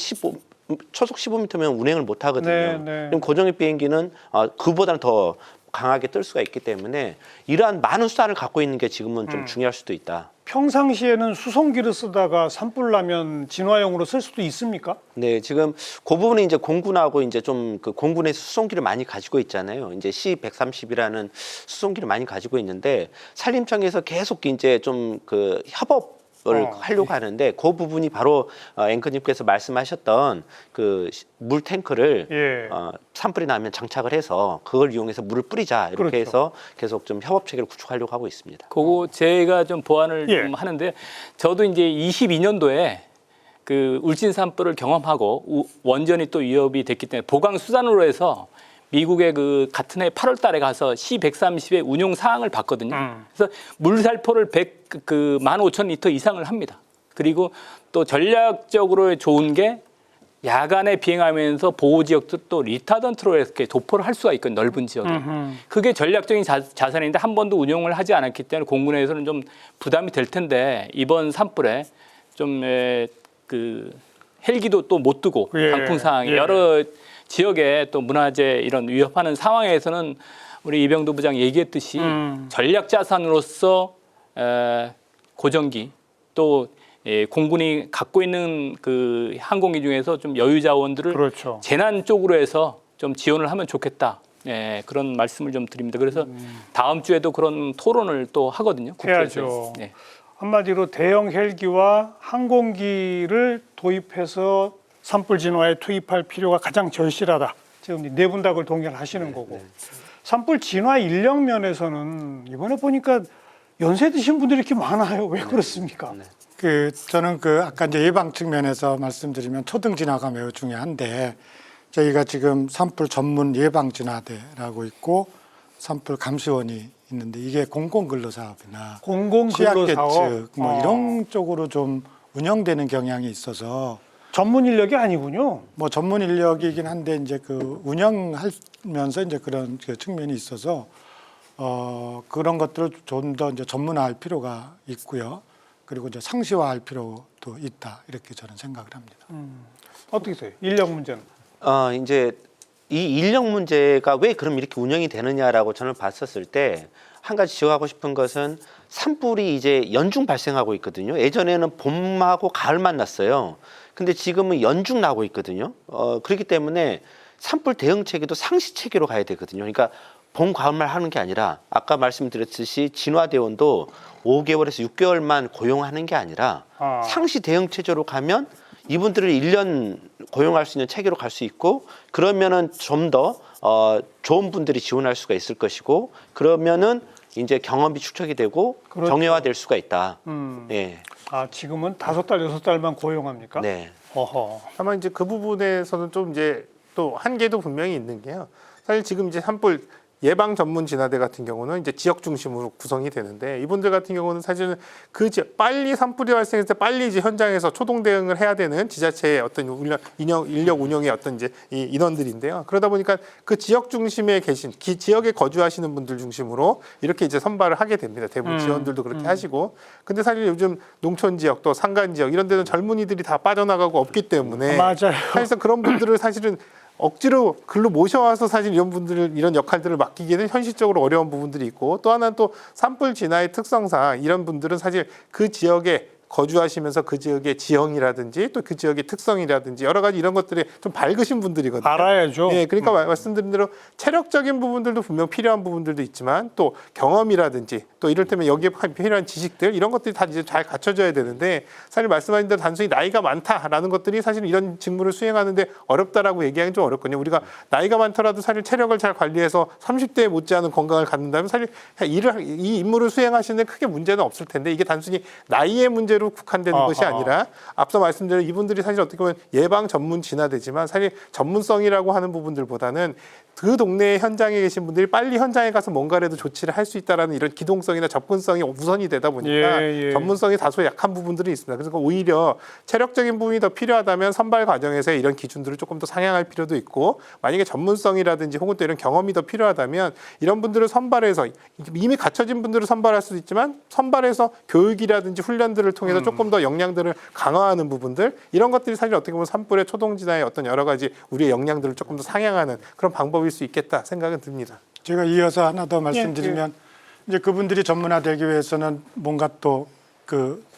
초속 15m면 운행을 못 하거든요. 네. 그럼 고정익 비행기는 그보다는 더 강하게 뜰 수가 있기 때문에 이러한 많은 수단을 갖고 있는 게 지금은 좀 중요할 수도 있다. 평상시에는 수송기를 쓰다가 산불 나면 진화용으로 쓸 수도 있습니까? 네, 지금 그 부분은 이제 공군하고 이제 좀 그 공군에서 수송기를 많이 가지고 있잖아요. 이제 C-130이라는 수송기를 많이 가지고 있는데 산림청에서 계속 이제 좀 그 협업을 하려고 하는데 그 부분이 바로 앵커님께서 말씀하셨던 그 물 탱크를 산불이 나면 장착을 해서 그걸 이용해서 물을 뿌리자 이렇게 그렇죠. 해서 계속 좀 협업 체계를 구축하려고 하고 있습니다. 그거 제가 좀 보완을 좀 하는데 저도 이제 22년도에 그 울진 산불을 경험하고 원전이 또 위협이 됐기 때문에 보강 수단으로 해서 미국의 그 같은 해 8월 달에 가서 C-130의 운용 사항을 봤거든요. 그래서 물살포를 15,000리터 이상을 합니다. 그리고 또 전략적으로 좋은 게 야간에 비행하면서 보호 지역도 또 리타던트로 이렇게 도포를 할 수가 있거든요. 넓은 지역에. 그게 전략적인 자산인데 한 번도 운용을 하지 않았기 때문에 공군에서는 좀 부담이 될 텐데 이번 산불에 좀 그 헬기도 또 못 뜨고 예, 강풍 상황 예. 여러 지역에 또 문화재 이런 위협하는 상황에서는 우리 이병도 부장 얘기했듯이 전략 자산으로서 고정기 또 공군이 갖고 있는 그 항공기 중에서 좀 여유 자원들을 그렇죠. 재난 쪽으로 해서 좀 지원을 하면 좋겠다. 그런 말씀을 좀 드립니다. 그래서 다음 주에도 그런 토론을 또 하거든요. 국회에서. 해야죠. 네. 한마디로 대형 헬기와 항공기를 도입해서 산불 진화에 투입할 필요가 가장 절실하다. 지금 네 분 다 그걸 동의를 하시는 거고. 산불 진화 인력 면에서는 이번에 보니까 연세 드신 분들이 이렇게 많아요. 왜 그렇습니까? 저는 아까 이제 예방 측면에서 말씀드리면 초등 진화가 매우 중요한데 저희가 지금 산불 전문 예방 진화대라고 있고 산불 감시원이 있는데 이게 공공근로사업이나 공공근로사업 취약계층 뭐 이런 쪽으로 좀 운영되는 경향이 있어서 전문 인력이 아니군요. 뭐 전문 인력이긴 한데 이제 운영하면서 이제 그런 측면이 있어서 그런 것들을 좀 더 이제 전문화할 필요가 있고요. 그리고 이제 상시화할 필요도 있다 이렇게 저는 생각을 합니다. 어떻게 돼요? 인력 문제는? 이제 이 인력 문제가 왜 그럼 이렇게 운영이 되느냐라고 저는 봤었을 때 한 가지 지적하고 싶은 것은 산불이 이제 연중 발생하고 있거든요. 예전에는 봄하고 가을만 났어요. 근데 지금은 연중 나고 있거든요. 그렇기 때문에 산불 대응 체계도 상시 체계로 가야 되거든요. 그러니까 봄, 가을만 하는 게 아니라 아까 말씀드렸듯이 진화대원도 5개월에서 6개월만 고용하는 게 아니라 상시 대응 체제로 가면 이분들을 1년 고용할 수 있는 체계로 갈 수 있고 그러면은 좀 더 좋은 분들이 지원할 수가 있을 것이고 그러면은 이제 경험이 축적이 되고 그렇죠. 정예화될 수가 있다. 예. 지금은 5달, 6달만 고용합니까? 네. 어허. 다만 이제 그 부분에서는 좀 이제 또 한계도 분명히 있는 게요. 사실 지금 이제 산불 예방 전문 진화대 같은 경우는 이제 지역 중심으로 구성이 되는데 이분들 같은 경우는 사실은 그 지역 빨리 산불이 발생했을 때 빨리 이제 현장에서 초동 대응을 해야 되는 지자체의 어떤 인력 운영의 어떤 이제 이 인원들인데요. 그러다 보니까 그 지역 중심에 계신 지역에 거주하시는 분들 중심으로 이렇게 이제 선발을 하게 됩니다. 대부분 지원들도 그렇게 하시고. 근데 사실 요즘 농촌 지역 또 산간 지역 이런 데는 젊은이들이 다 빠져나가고 없기 때문에 맞아요. 사실상 그런 분들을 사실은 억지로 글로 모셔와서 사실 이런 분들을 이런 역할들을 맡기기는 현실적으로 어려운 부분들이 있고 또 하나는 또 산불 진화의 특성상 이런 분들은 사실 그 지역에 거주하시면서 그 지역의 지형이라든지 또 그 지역의 특성이라든지 여러 가지 이런 것들이 좀 밝으신 분들이거든요. 알아야죠. 네, 그러니까 말씀드린 대로 체력적인 부분들도 분명 필요한 부분들도 있지만 또 경험이라든지 또 이를테면 여기에 필요한 지식들 이런 것들이 다 이제 잘 갖춰져야 되는데 사실 말씀하신 대로 단순히 나이가 많다라는 것들이 사실 이런 직무를 수행하는데 어렵다라고 얘기하기는 좀 어렵거든요. 우리가 나이가 많더라도 사실 체력을 잘 관리해서 30대에 못지않은 건강을 갖는다면 사실 이 임무를 수행하시는 데 크게 문제는 없을 텐데 이게 단순히 나이의 문제로 국한되는 것이 아니라 앞서 말씀드린 이분들이 사실 어떻게 보면 예방 전문 진화되지만 사실 전문성이라고 하는 부분들보다는 그 동네 현장에 계신 분들이 빨리 현장에 가서 뭔가라도 조치를 할 수 있다라는 이런 기동성이나 접근성이 우선이 되다 보니까 전문성이 다소 약한 부분들이 있습니다. 그래서 오히려 체력적인 부분이 더 필요하다면 선발 과정에서 이런 기준들을 조금 더 상향할 필요도 있고 만약에 전문성이라든지 혹은 또 이런 경험이 더 필요하다면 이런 분들을 선발해서 이미 갖춰진 분들을 선발할 수도 있지만 선발해서 교육이라든지 훈련들을 통해서 조금 더 역량들을 강화하는 부분들 이런 것들이 사실 어떻게 보면 산불의 초동진화의 어떤 여러 가지 우리의 역량들을 조금 더 상향하는 그런 방법일 수 있겠다 생각은 듭니다. 제가 이어서 하나 더 말씀드리면 이제 그분들이 전문화되기 위해서는 뭔가 또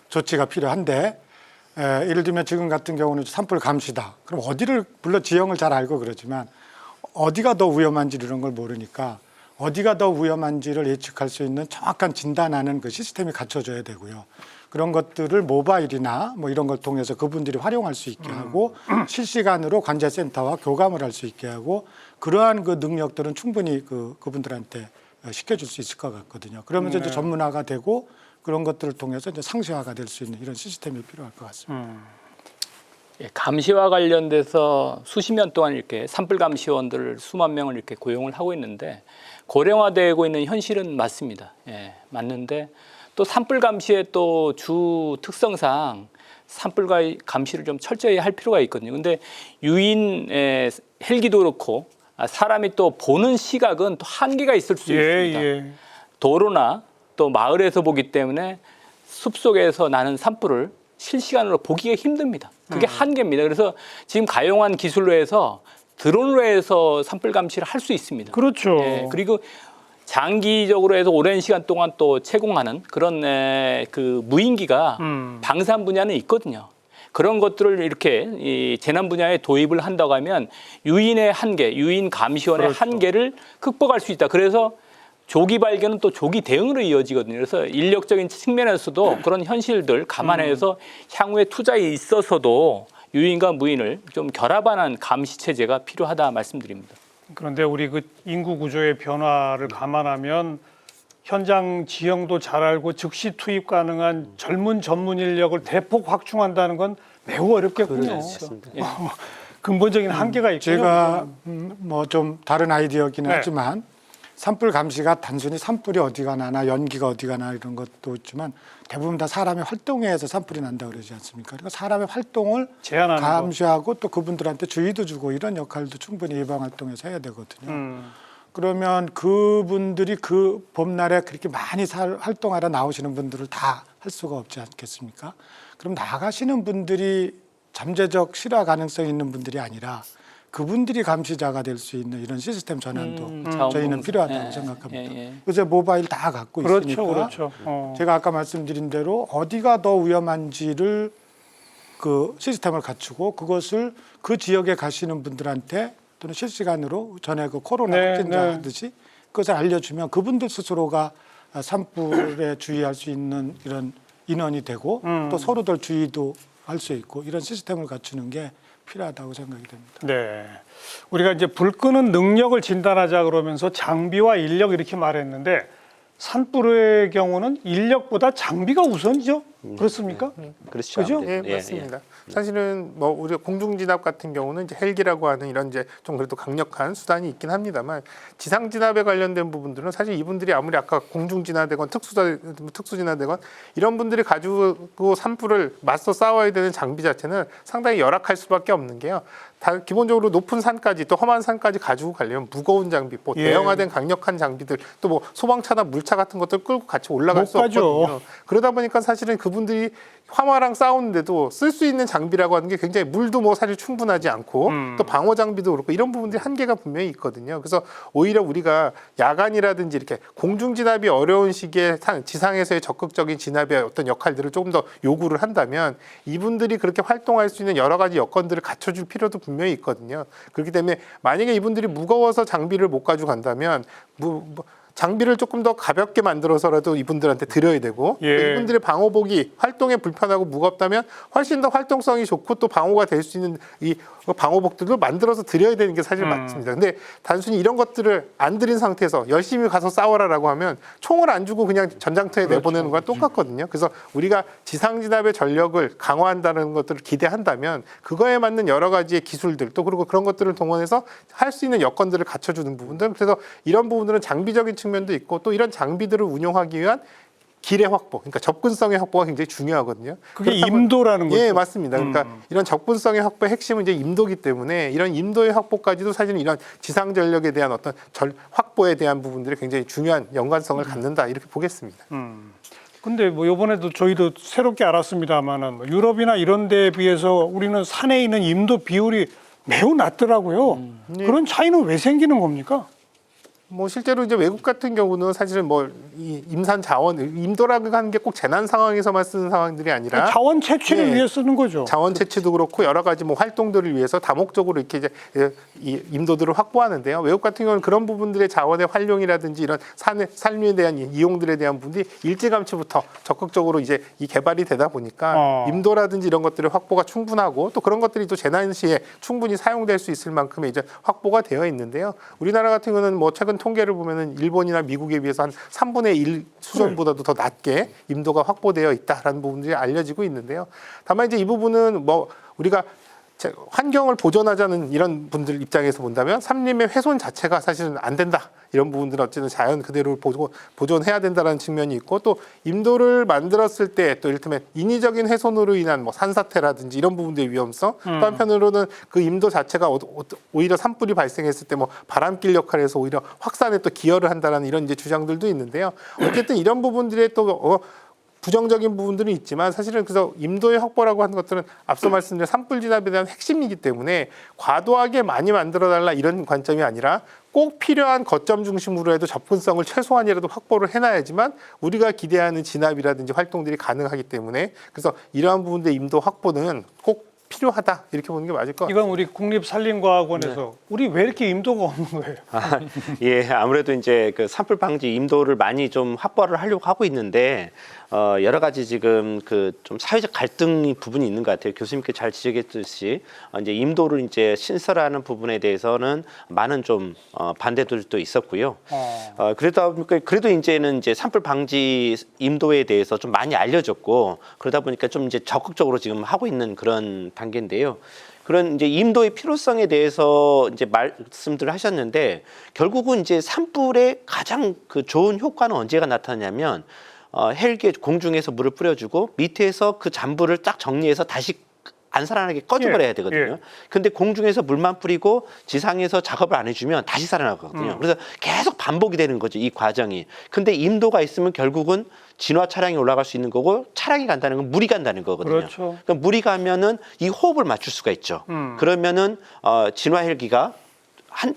조치가 필요한데 예를 들면 지금 같은 경우는 산불 감시다. 그럼 어디를 물론 지형을 잘 알고 그러지만 어디가 더 위험한지 이런 걸 모르니까 어디가 더 위험한지를 예측할 수 있는 정확한 진단하는 그 시스템이 갖춰져야 되고요. 그런 것들을 모바일이나 뭐 이런 걸 통해서 그분들이 활용할 수 있게 하고 실시간으로 관제센터와 교감을 할 수 있게 하고 그러한 그 능력들은 충분히 그분들한테 시켜줄 수 있을 것 같거든요. 그러면서 이제 전문화가 되고 그런 것들을 통해서 이제 상시화가 될 수 있는 이런 시스템이 필요할 것 같습니다. 감시와 관련돼서 수십 년 동안 이렇게 산불 감시원들을 수만 명을 이렇게 고용을 하고 있는데 고령화되고 있는 현실은 맞습니다. 맞는데 또 산불 감시의 또 주 특성상 산불과 감시를 좀 철저히 할 필요가 있거든요. 근데 유인 헬기도 그렇고 사람이 또 보는 시각은 또 한계가 있을 수 있습니다. 예. 도로나 또 마을에서 보기 때문에 숲속에서 나는 산불을 실시간으로 보기가 힘듭니다. 그게 한계입니다. 그래서 지금 가용한 기술로 해서 드론으로 해서 산불 감시를 할 수 있습니다. 그렇죠. 예, 그리고 장기적으로 해서 오랜 시간 동안 또 채공하는 그런 그 무인기가 방산 분야는 있거든요. 그런 것들을 이렇게 이 재난 분야에 도입을 한다고 하면 유인의 한계, 유인 감시원의 그렇죠. 한계를 극복할 수 있다. 그래서 조기 발견은 또 조기 대응으로 이어지거든요. 그래서 인력적인 측면에서도 그런 현실들 감안해서 향후에 투자에 있어서도 유인과 무인을 좀 결합하는 감시 체제가 필요하다 말씀드립니다. 그런데 우리 그 인구 구조의 변화를 감안하면 현장 지형도 잘 알고 즉시 투입 가능한 젊은 전문 인력을 대폭 확충한다는 건 매우 어렵겠군요. 맞습니다. 예. 근본적인 한계가 있군요. 제가 뭐 좀 다른 아이디어이긴 네. 하지만 산불 감시가 단순히 산불이 어디가 나나 연기가 어디가 나 이런 것도 있지만 대부분 다 사람의 활동에 의해서 산불이 난다고 그러지 않습니까? 그러니까 사람의 활동을 제한하는 거. 감시하고 또 그분들한테 주의도 주고 이런 역할도 충분히 예방 활동에서 해야 되거든요. 그러면 그분들이 그 봄날에 그렇게 많이 활동하러 나오시는 분들을 다 할 수가 없지 않겠습니까? 그럼 나가시는 분들이 잠재적 실화 가능성 있는 분들이 아니라 그분들이 감시자가 될 수 있는 이런 시스템 전환도 저희는 필요하다고 생각합니다. 요새 모바일 다 갖고 있으니까 그렇죠. 제가 아까 말씀드린 대로 어디가 더 위험한지를 그 시스템을 갖추고 그것을 그 지역에 가시는 분들한테 또는 실시간으로 전에 그 코로나 네, 확진자 네. 하듯이 그것을 알려주면 그분들 스스로가 산불에 주의할 수 있는 이런 인원이 되고 또 서로들 주의도 할 수 있고 이런 시스템을 갖추는 게 필요하다고 생각이 됩니다. 네. 우리가 이제 불 끄는 능력을 진단하자 그러면서 장비와 인력 이렇게 말했는데 산불의 경우는 인력보다 장비가 우선이죠. 그렇습니까? 그렇죠. 그죠? 아무래도. 예, 맞습니다. 사실은 뭐 우리가 공중 진압 같은 경우는 이제 헬기라고 하는 이런 이제 좀 그래도 강력한 수단이 있긴 합니다만 지상 진압에 관련된 부분들은 사실 이분들이 아무리 아까 공중 진압되건 특수 진압되건 이런 분들이 가지고 산불을 맞서 싸워야 되는 장비 자체는 상당히 열악할 수밖에 없는 게요. 다 기본적으로 높은 산까지 또 험한 산까지 가지고 가려면 무거운 장비, 뭐 예. 대형화된 강력한 장비들, 또 뭐 소방차나 물차 같은 것들 끌고 같이 올라갈 못 수 가죠. 없거든요. 그러다 보니까 사실은 그분들이 화마랑 싸우는데도 쓸 수 있는 장비라고 하는 게 굉장히 물도 뭐 사실 충분하지 않고 또 방어 장비도 그렇고 이런 부분들이 한계가 분명히 있거든요. 그래서 오히려 우리가 야간이라든지 이렇게 공중 진압이 어려운 시기에 지상에서의 적극적인 진압의 어떤 역할들을 조금 더 요구를 한다면 이분들이 그렇게 활동할 수 있는 여러 가지 여건들을 갖춰줄 필요도 분명히 있거든요. 그렇기 때문에 만약에 이분들이 무거워서 장비를 못 가지고 간다면 장비를 조금 더 가볍게 만들어서라도 이분들한테 드려야 되고 예. 이분들의 방호복이 활동에 불편하고 무겁다면 훨씬 더 활동성이 좋고 또 방호가 될 수 있는 이 방호복들도 만들어서 드려야 되는 게 사실 맞습니다. 근데 단순히 이런 것들을 안 드린 상태에서 열심히 가서 싸워라라고 하면 총을 안 주고 그냥 전장터에 내보내는 거랑 똑같거든요. 그래서 우리가 지상 진압의 전력을 강화한다는 것들을 기대한다면 그거에 맞는 여러 가지의 기술들 또 그리고 그런 것들을 동원해서 할 수 있는 여건들을 갖춰주는 부분들 그래서 이런 부분들은 장비적인 측면도 있고 또 이런 장비들을 운용하기 위한 길의 확보, 그러니까 접근성의 확보가 굉장히 중요하거든요. 그게 그렇다고- 임도라는 거죠. 예, 맞습니다. 그러니까 이런 접근성의 확보의 핵심은 이제 임도기 때문에 이런 임도의 확보까지도 사실은 이런 지상 전력에 대한 어떤 확보에 대한 부분들이 굉장히 중요한 연관성을 갖는다 이렇게 보겠습니다. 근데 뭐 이번에도 저희도 새롭게 알았습니다만은 뭐 유럽이나 이런 데에 비해서 우리는 산에 있는 임도 비율이 매우 낮더라고요. 그런 차이는 왜 생기는 겁니까? 뭐 실제로 이제 외국 같은 경우는 사실은 뭐 이 임산 자원 임도라고 하는 게 꼭 재난 상황에서만 쓰는 상황들이 아니라 자원 채취를 예. 위해 쓰는 거죠. 자원 채취도 그렇고 여러 가지 뭐 활동들을 위해서 다목적으로 이렇게 이제 이 임도들을 확보하는데요. 외국 같은 경우는 그런 부분들의 자원의 활용이라든지 이런 삶에 대한 이용들에 대한 부분이 일찌감치부터 적극적으로 이제 이 개발이 되다 보니까 임도라든지 이런 것들의 확보가 충분하고 또 그런 것들이 또 재난 시에 충분히 사용될 수 있을 만큼의 이제 확보가 되어 있는데요. 우리나라 같은 경우는 뭐 최근 통계를 보면은 일본이나 미국에 비해서 한 3분의 1 수준보다도 더 낮게 임도가 확보되어 있다라는 부분들이 알려지고 있는데요. 다만 이제 이 부분은 뭐 우리가 환경을 보존하자는 이런 분들 입장에서 본다면 산림의 훼손 자체가 사실은 안 된다. 이런 부분들은 어쨌든 자연 그대로 보존해야 된다는 측면이 있고 또 임도를 만들었을 때 또 이를테면 인위적인 훼손으로 인한 뭐 산사태라든지 이런 부분들의 위험성 또 한편으로는 그 임도 자체가 오히려 산불이 발생했을 때 뭐 바람길 역할을 해서 오히려 확산에 또 기여를 한다는 이런 이제 주장들도 있는데요. 어쨌든 이런 부분들의 또 부정적인 부분들은 있지만 사실은 그래서 임도의 확보라고 하는 것들은 앞서 말씀드린 산불 진압에 대한 핵심이기 때문에 과도하게 많이 만들어달라 이런 관점이 아니라 꼭 필요한 거점 중심으로 해도 접근성을 최소한이라도 확보를 해놔야지만 우리가 기대하는 진압이라든지 활동들이 가능하기 때문에 그래서 이러한 부분의 임도 확보는 꼭 필요하다 이렇게 보는 게 맞을 것 같아요. 이건 우리 국립산림과학원에서 우리 왜 이렇게 임도가 없는 거예요? 예, 아무래도 이제 그 산불 방지 임도를 많이 좀 확보를 하려고 하고 있는데 여러 가지 지금 그 좀 사회적 갈등 부분이 있는 것 같아요. 교수님께 잘 지적했듯이 이제 임도를 이제 신설하는 부분에 대해서는 많은 좀 반대들도 있었고요. 그러다 보니까 그래도 이제는 이제 산불 방지 임도에 대해서 좀 많이 알려졌고 그러다 보니까 좀 이제 적극적으로 지금 하고 있는 그런 단계인데요. 그런 이제 임도의 필요성에 대해서 이제 말씀들을 하셨는데 결국은 이제 산불의 가장 그 좋은 효과는 언제가 나타나냐면 헬기에 공중에서 물을 뿌려주고 밑에서 그 잔불을 딱 정리해서 다시 안 살아나게 꺼져버려야 되거든요. 근데 공중에서 물만 뿌리고 지상에서 작업을 안 해주면 다시 살아나거든요. 그래서 계속 반복이 되는 거죠, 이 과정이. 근데 임도가 있으면 결국은 진화 차량이 올라갈 수 있는 거고 차량이 간다는 건 물이 간다는 거거든요. 그렇죠. 그러니까 물이 가면은 이 호흡을 맞출 수가 있죠. 그러면은 진화 헬기가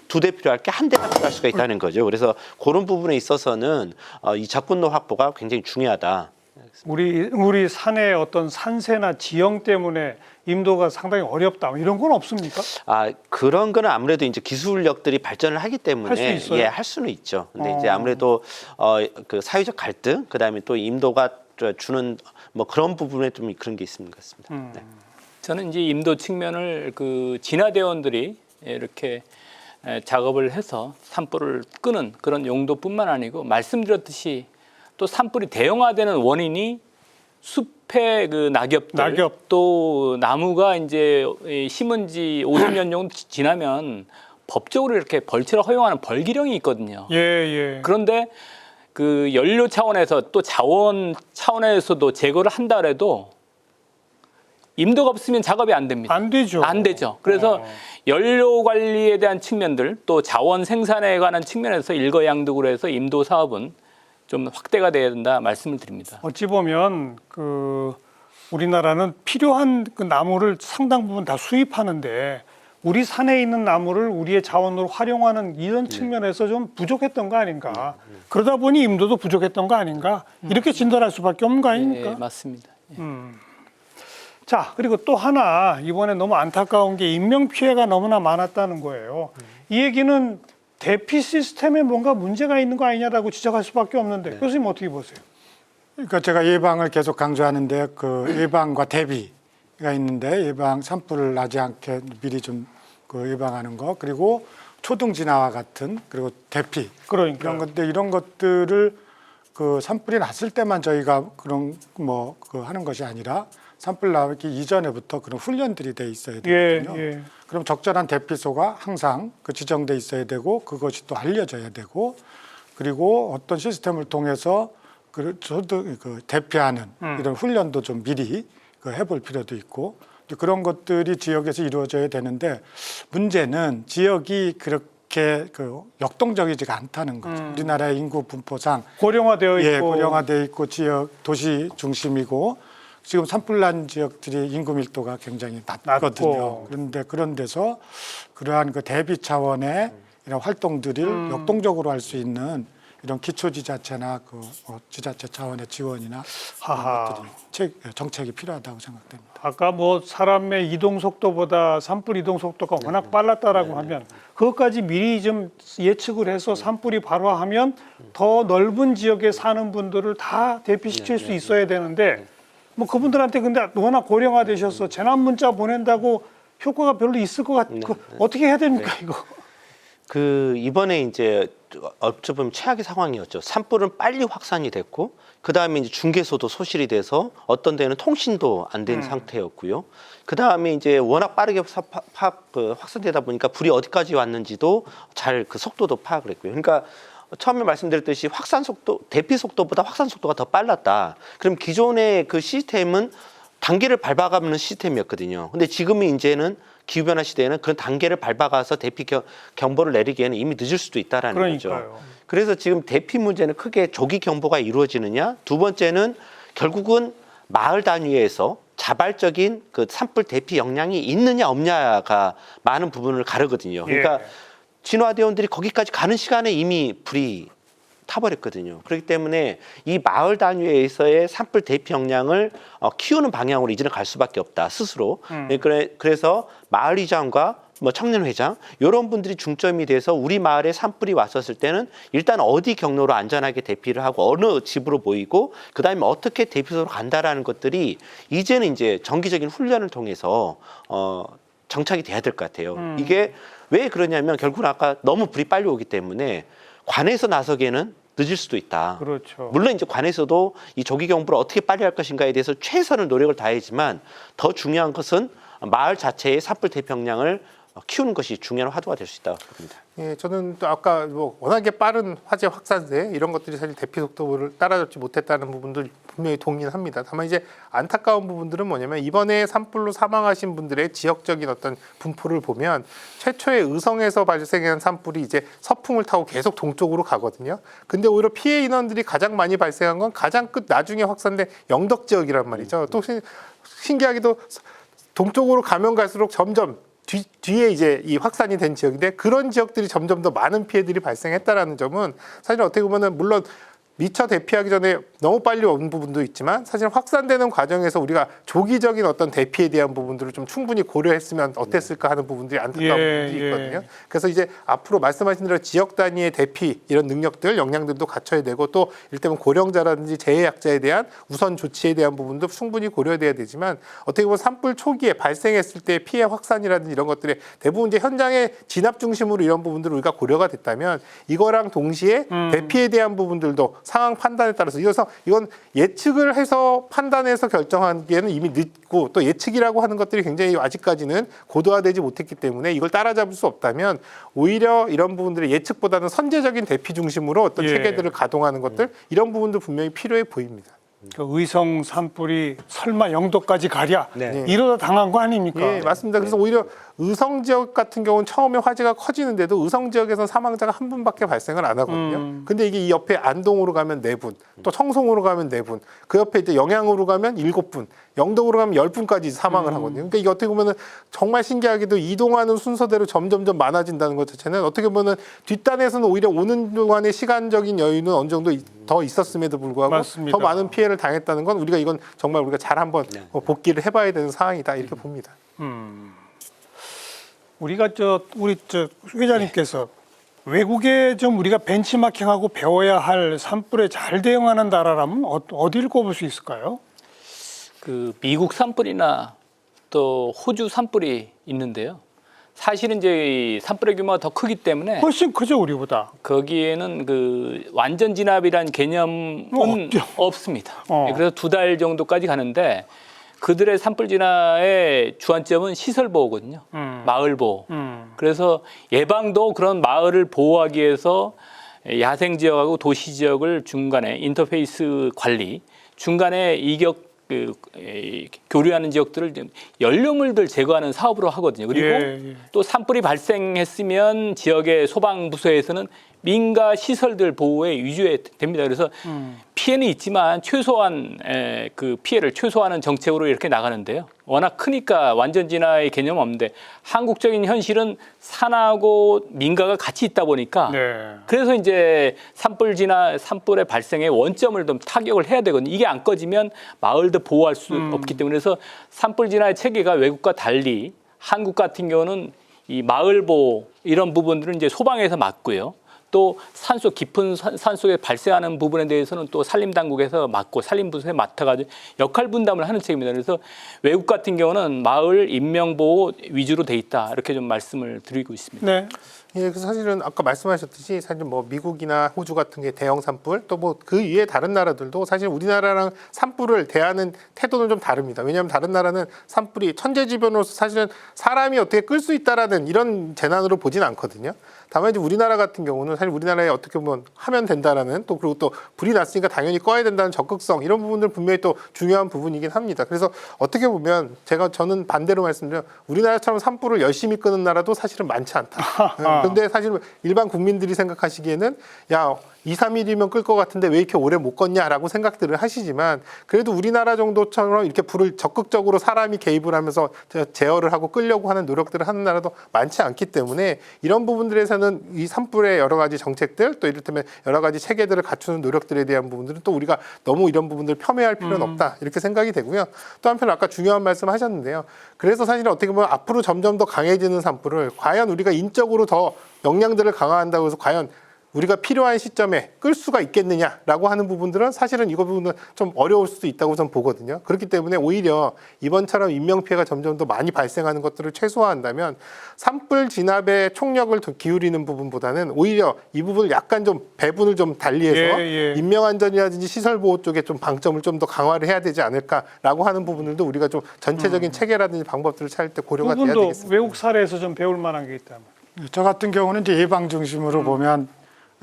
두 대 필요할 게 한 대가 필요할 수가 있다는 거죠. 그래서 그런 부분에 있어서는 이 접근도 확보가 굉장히 중요하다. 우리 산의 어떤 산세나 지형 때문에 임도가 상당히 어렵다 이런 건 없습니까? 그런 거는 아무래도 이제 기술력들이 발전을 하기 때문에 할 수 있어요? 예, 할 수는 있죠. 근데 이제 아무래도 그 사회적 갈등, 그다음에 또 임도가 주는 뭐 그런 부분에 좀 그런 게 있는 것 같습니다. 네. 저는 이제 임도 측면을 그 진화대원들이 이렇게 작업을 해서 산불을 끄는 그런 용도뿐만 아니고 말씀드렸듯이 또 산불이 대형화되는 원인이 숲의 그 낙엽들, 또 나무가 이제 심은 지 50년 정도 지나면 법적으로 이렇게 벌채를 허용하는 벌기령이 있거든요. 예. 그런데 그 연료 차원에서 또 자원 차원에서도 제거를 한다 그래도 임도가 없으면 작업이 안 됩니다. 안 되죠. 안 되죠. 그래서 연료 관리에 대한 측면들 또 자원 생산에 관한 측면에서 일거양득으로 해서 임도 사업은 좀 확대가 돼야 된다 말씀을 드립니다. 어찌 보면 그 우리나라는 필요한 그 나무를 상당 부분 다 수입하는데 우리 산에 있는 나무를 우리의 자원으로 활용하는 이런 측면에서 좀 부족했던 거 아닌가. 그러다 보니 임도도 부족했던 거 아닌가. 이렇게 진단할 수밖에 없는 거 아닙니까? 네, 맞습니다. 자, 그리고 또 하나 이번에 너무 안타까운 게 인명 피해가 너무나 많았다는 거예요. 이 얘기는 대피 시스템에 뭔가 문제가 있는 거 아니냐라고 지적할 수밖에 없는데 교수님 어떻게 보세요? 그러니까 제가 예방을 계속 강조하는데 그 예방과 대비가 있는데 산불을 나지 않게 미리 좀 그 예방하는 거 그리고 초등 진화와 같은 그리고 대피 그러니까 이런 것들을 그 산불이 났을 때만 저희가 그런 뭐 그 하는 것이 아니라 산불 나기 이전에부터 그런 훈련들이 돼 있어야 되거든요. 그럼 적절한 대피소가 항상 그 지정돼 있어야 되고 그것이 또 알려져야 되고 그리고 어떤 시스템을 통해서 그 대피하는 이런 훈련도 좀 미리 해볼 필요도 있고 그런 것들이 지역에서 이루어져야 되는데 문제는 지역이 그렇게 역동적이지가 않다는 거죠. 우리나라의 인구 분포상 고령화되어 있고 지역 도시 중심이고 지금 산불 난 지역들이 인구 밀도가 굉장히 낮거든요. 그런데 그런 데서 그러한 그 대비 차원의 이런 활동들을 역동적으로 할 수 있는 이런 기초지자체나 지자체 차원의 지원이나 그런 것들이 정책이 필요하다고 생각됩니다. 아까 뭐 사람의 이동 속도보다 산불 이동 속도가 워낙 빨랐다라고 하면 그것까지 미리 좀 예측을 해서 산불이 발화하면 더 넓은 지역에 사는 분들을 다 대피시킬 수 있어야 되는데 뭐 그분들한테 근데 워낙 고령화되셔서 재난 문자 보낸다고 효과가 별로 있을 것 같고 어떻게 해야 됩니까 이거? 이번에 이제 어찌 보면 최악의 상황이었죠. 산불은 빨리 확산이 됐고 그 다음에 이제 중개소도 소실이 돼서 어떤 데는 통신도 안 된 상태였고요. 그 다음에 이제 워낙 빠르게 확산되다 보니까 불이 어디까지 왔는지도 잘 그 속도도 파악을 했고요. 그러니까 처음에 말씀드렸듯이 확산 속도, 대피 속도보다 확산 속도가 더 빨랐다. 그럼 기존의 그 시스템은 단계를 밟아가는 시스템이었거든요. 근데 지금은 이제는 기후변화 시대에는 그런 단계를 밟아가서 대피 경보를 내리기에는 이미 늦을 수도 있다라는 거죠. 그래서 지금 대피 문제는 크게 조기 경보가 이루어지느냐, 두 번째는 결국은 마을 단위에서 자발적인 그 산불 대피 역량이 있느냐 없냐가 많은 부분을 가르거든요. 그러니까 진화대원들이 거기까지 가는 시간에 이미 불이 타버렸거든요. 그렇기 때문에 이 마을 단위에서의 산불 대피 역량을 키우는 방향으로 이제는 갈 수밖에 없다 스스로. 그래서 마을의장과 뭐 청년회장 이런 분들이 중점이 돼서 우리 마을에 산불이 왔었을 때는 일단 어디 경로로 안전하게 대피를 하고 어느 집으로 모이고 그다음에 어떻게 대피소로 간다라는 것들이 이제는 이제 정기적인 훈련을 통해서 정착이 돼야 될 것 같아요. 이게 왜 그러냐면 결국은 아까 너무 불이 빨리 오기 때문에 관에서 나서기에는 늦을 수도 있다. 그렇죠. 물론 이제 관에서도 이 조기 경보를 어떻게 빨리 할 것인가에 대해서 최선의 노력을 다하지만 더 중요한 것은 마을 자체의 산불 대피 역량을 키우는 것이 중요한 화두가 될 수 있다고 봅니다. 예, 저는 또 아까 뭐 워낙에 빠른 화재 확산세 이런 것들이 사실 대피 속도를 따라잡지 못했다는 부분도 분명히 동의는 합니다. 다만 이제 안타까운 부분들은 뭐냐면 이번에 산불로 사망하신 분들의 지역적인 어떤 분포를 보면 최초의 의성에서 발생한 산불이 이제 서풍을 타고 계속 동쪽으로 가거든요. 근데 오히려 피해 인원들이 가장 많이 발생한 건 가장 끝 나중에 확산된 영덕 지역이란 말이죠. 또 신기하게도 동쪽으로 가면 갈수록 점점 뒤에 이제 이 확산이 된 지역인데 그런 지역들이 점점 더 많은 피해들이 발생했다라는 점은 사실 어떻게 보면은 물론 미처 대피하기 전에 너무 빨리 온 부분도 있지만 사실 확산되는 과정에서 우리가 조기적인 어떤 대피에 대한 부분들을 좀 충분히 고려했으면 어땠을까 하는 부분들이 안타까운 부분들이 있거든요. 그래서 이제 앞으로 말씀하신 대로 지역 단위의 대피 이런 능력들, 역량들도 갖춰야 되고 또 일테면 고령자라든지 재해약자에 대한 우선 조치에 대한 부분도 충분히 고려돼야 되지만 어떻게 보면 산불 초기에 발생했을 때 피해 확산이라든지 이런 것들에 대부분 이제 현장의 진압 중심으로 이런 부분들을 우리가 고려가 됐다면 이거랑 동시에 대피에 대한 부분들도 상황 판단에 따라서 이건 예측을 해서 판단해서 결정하기에는 이미 늦고 또 예측이라고 하는 것들이 굉장히 아직까지는 고도화되지 못했기 때문에 이걸 따라잡을 수 없다면 오히려 이런 부분들의 예측보다는 선제적인 대피 중심으로 어떤 체계들을 가동하는 것들 이런 부분도 분명히 필요해 보입니다. 그 의성 산불이 설마 영도까지 가랴 네. 이러다 당한 거 아닙니까? 예, 맞습니다. 그래서 오히려 의성 지역 같은 경우는 처음에 화재가 커지는데도 의성 지역에서는 사망자가 한 분밖에 발생을 안 하거든요. 근데 이게 이 옆에 안동으로 가면 4분, 또 청송으로 가면 4분, 그 옆에 이제 영양으로 가면 7분, 영덕으로 가면 10분까지 사망을 하거든요. 그러니까 이게 어떻게 보면은 정말 신기하게도 이동하는 순서대로 점점점 많아진다는 것 자체는 어떻게 보면은 뒷단에서는 오히려 오는 동안의 시간적인 여유는 어느 정도 더 있었음에도 불구하고 맞습니다. 더 많은 피해를 당했다는 건 이건 정말 우리가 잘 한번 복기를 해봐야 되는 상황이다 이렇게 봅니다. 우리가 우리 회장님께서 외국에 좀 우리가 벤치마킹하고 배워야 할 산불에 잘 대응하는 나라라면 어디를 꼽을 수 있을까요? 그 미국 산불이나 또 호주 산불이 있는데요. 사실은 이제 이 산불의 규모가 더 크기 때문에 훨씬 크죠 우리보다. 거기에는 그 완전 진압이란 개념은 없습니다. 그래서 2달 정도까지 가는데 그들의 산불 진화의 주안점은 시설 보호거든요. 마을 보호. 그래서 예방도 그런 마을을 보호하기 위해서 야생 지역하고 도시 지역을 중간에 인터페이스 관리, 중간에 이격 교류하는 지역들을 연료물들 제거하는 사업으로 하거든요. 그리고 또 산불이 발생했으면 지역의 소방부서에서는 민가 시설들 보호에 위주해 됩니다. 그래서 피해는 있지만 최소한 그 피해를 최소화하는 정책으로 이렇게 나가는데요. 워낙 크니까 완전 진화의 개념 없는데 한국적인 현실은 산하고 민가가 같이 있다 보니까 그래서 이제 산불의 발생에 원점을 좀 타격을 해야 되거든요. 이게 안 꺼지면 마을도 보호할 수 없기 때문에 그래서 산불 진화의 체계가 외국과 달리 한국 같은 경우는 이 마을 보호 이런 부분들은 이제 소방에서 맡고요. 또 산속 깊은 산속에 발생하는 부분에 대해서는 또 산림당국에서 맡고 산림부서에 맡아가지고 역할 분담을 하는 책입니다. 그래서 외국 같은 경우는 마을 인명보호 위주로 돼 있다 이렇게 좀 말씀을 드리고 있습니다. 네. 예, 그래서 사실은 아까 말씀하셨듯이 사실 뭐 미국이나 호주 같은 게 대형 산불 또 뭐 그 이외에 다른 나라들도 사실 우리나라랑 산불을 대하는 태도는 좀 다릅니다. 왜냐하면 다른 나라는 산불이 천재지변으로서 사실은 사람이 어떻게 끌 수 있다라는 이런 재난으로 보진 않거든요. 다만 이제 우리나라 같은 경우는 사실 우리나라에 어떻게 보면 하면 된다라는 또 그리고 또 불이 났으니까 당연히 꺼야 된다는 적극성 이런 부분들 분명히 또 중요한 부분이긴 합니다. 그래서 어떻게 보면 저는 반대로 말씀드려 우리나라처럼 산불을 열심히 끄는 나라도 사실은 많지 않다. 그런데 사실 일반 국민들이 생각하시기에는 야 2, 3일이면 끌 것 같은데 왜 이렇게 오래 못 껐냐라고 생각들을 하시지만 그래도 우리나라 정도처럼 이렇게 불을 적극적으로 사람이 개입을 하면서 제어를 하고 끌려고 하는 노력들을 하는 나라도 많지 않기 때문에 이런 부분들에서는 이 산불의 여러 가지 정책들 또 이를테면 여러 가지 체계들을 갖추는 노력들에 대한 부분들은 또 우리가 너무 이런 부분들을 폄훼할 필요는 없다 이렇게 생각이 되고요. 또 한편 아까 중요한 말씀 하셨는데요. 그래서 사실 어떻게 보면 앞으로 점점 더 강해지는 산불을 과연 우리가 인적으로 더 역량들을 강화한다고 해서 과연 우리가 필요한 시점에 끌 수가 있겠느냐라고 하는 부분들은 사실은 이거 부분은 좀 어려울 수도 있다고 저는 보거든요. 그렇기 때문에 오히려 이번처럼 인명피해가 점점 더 많이 발생하는 것들을 최소화한다면 산불 진압에 총력을 더 기울이는 부분보다는 오히려 이 부분을 약간 좀 배분을 좀 달리해서 인명안전이라든지 시설보호 쪽에 좀 방점을 좀 더 강화를 해야 되지 않을까라고 하는 부분들도 우리가 좀 전체적인 체계라든지 방법들을 찾을 때 고려가 돼야 그분도 되겠습니다. 외국 사례에서 좀 배울 만한 게 있다면. 저 같은 경우는 이제 예방 중심으로 보면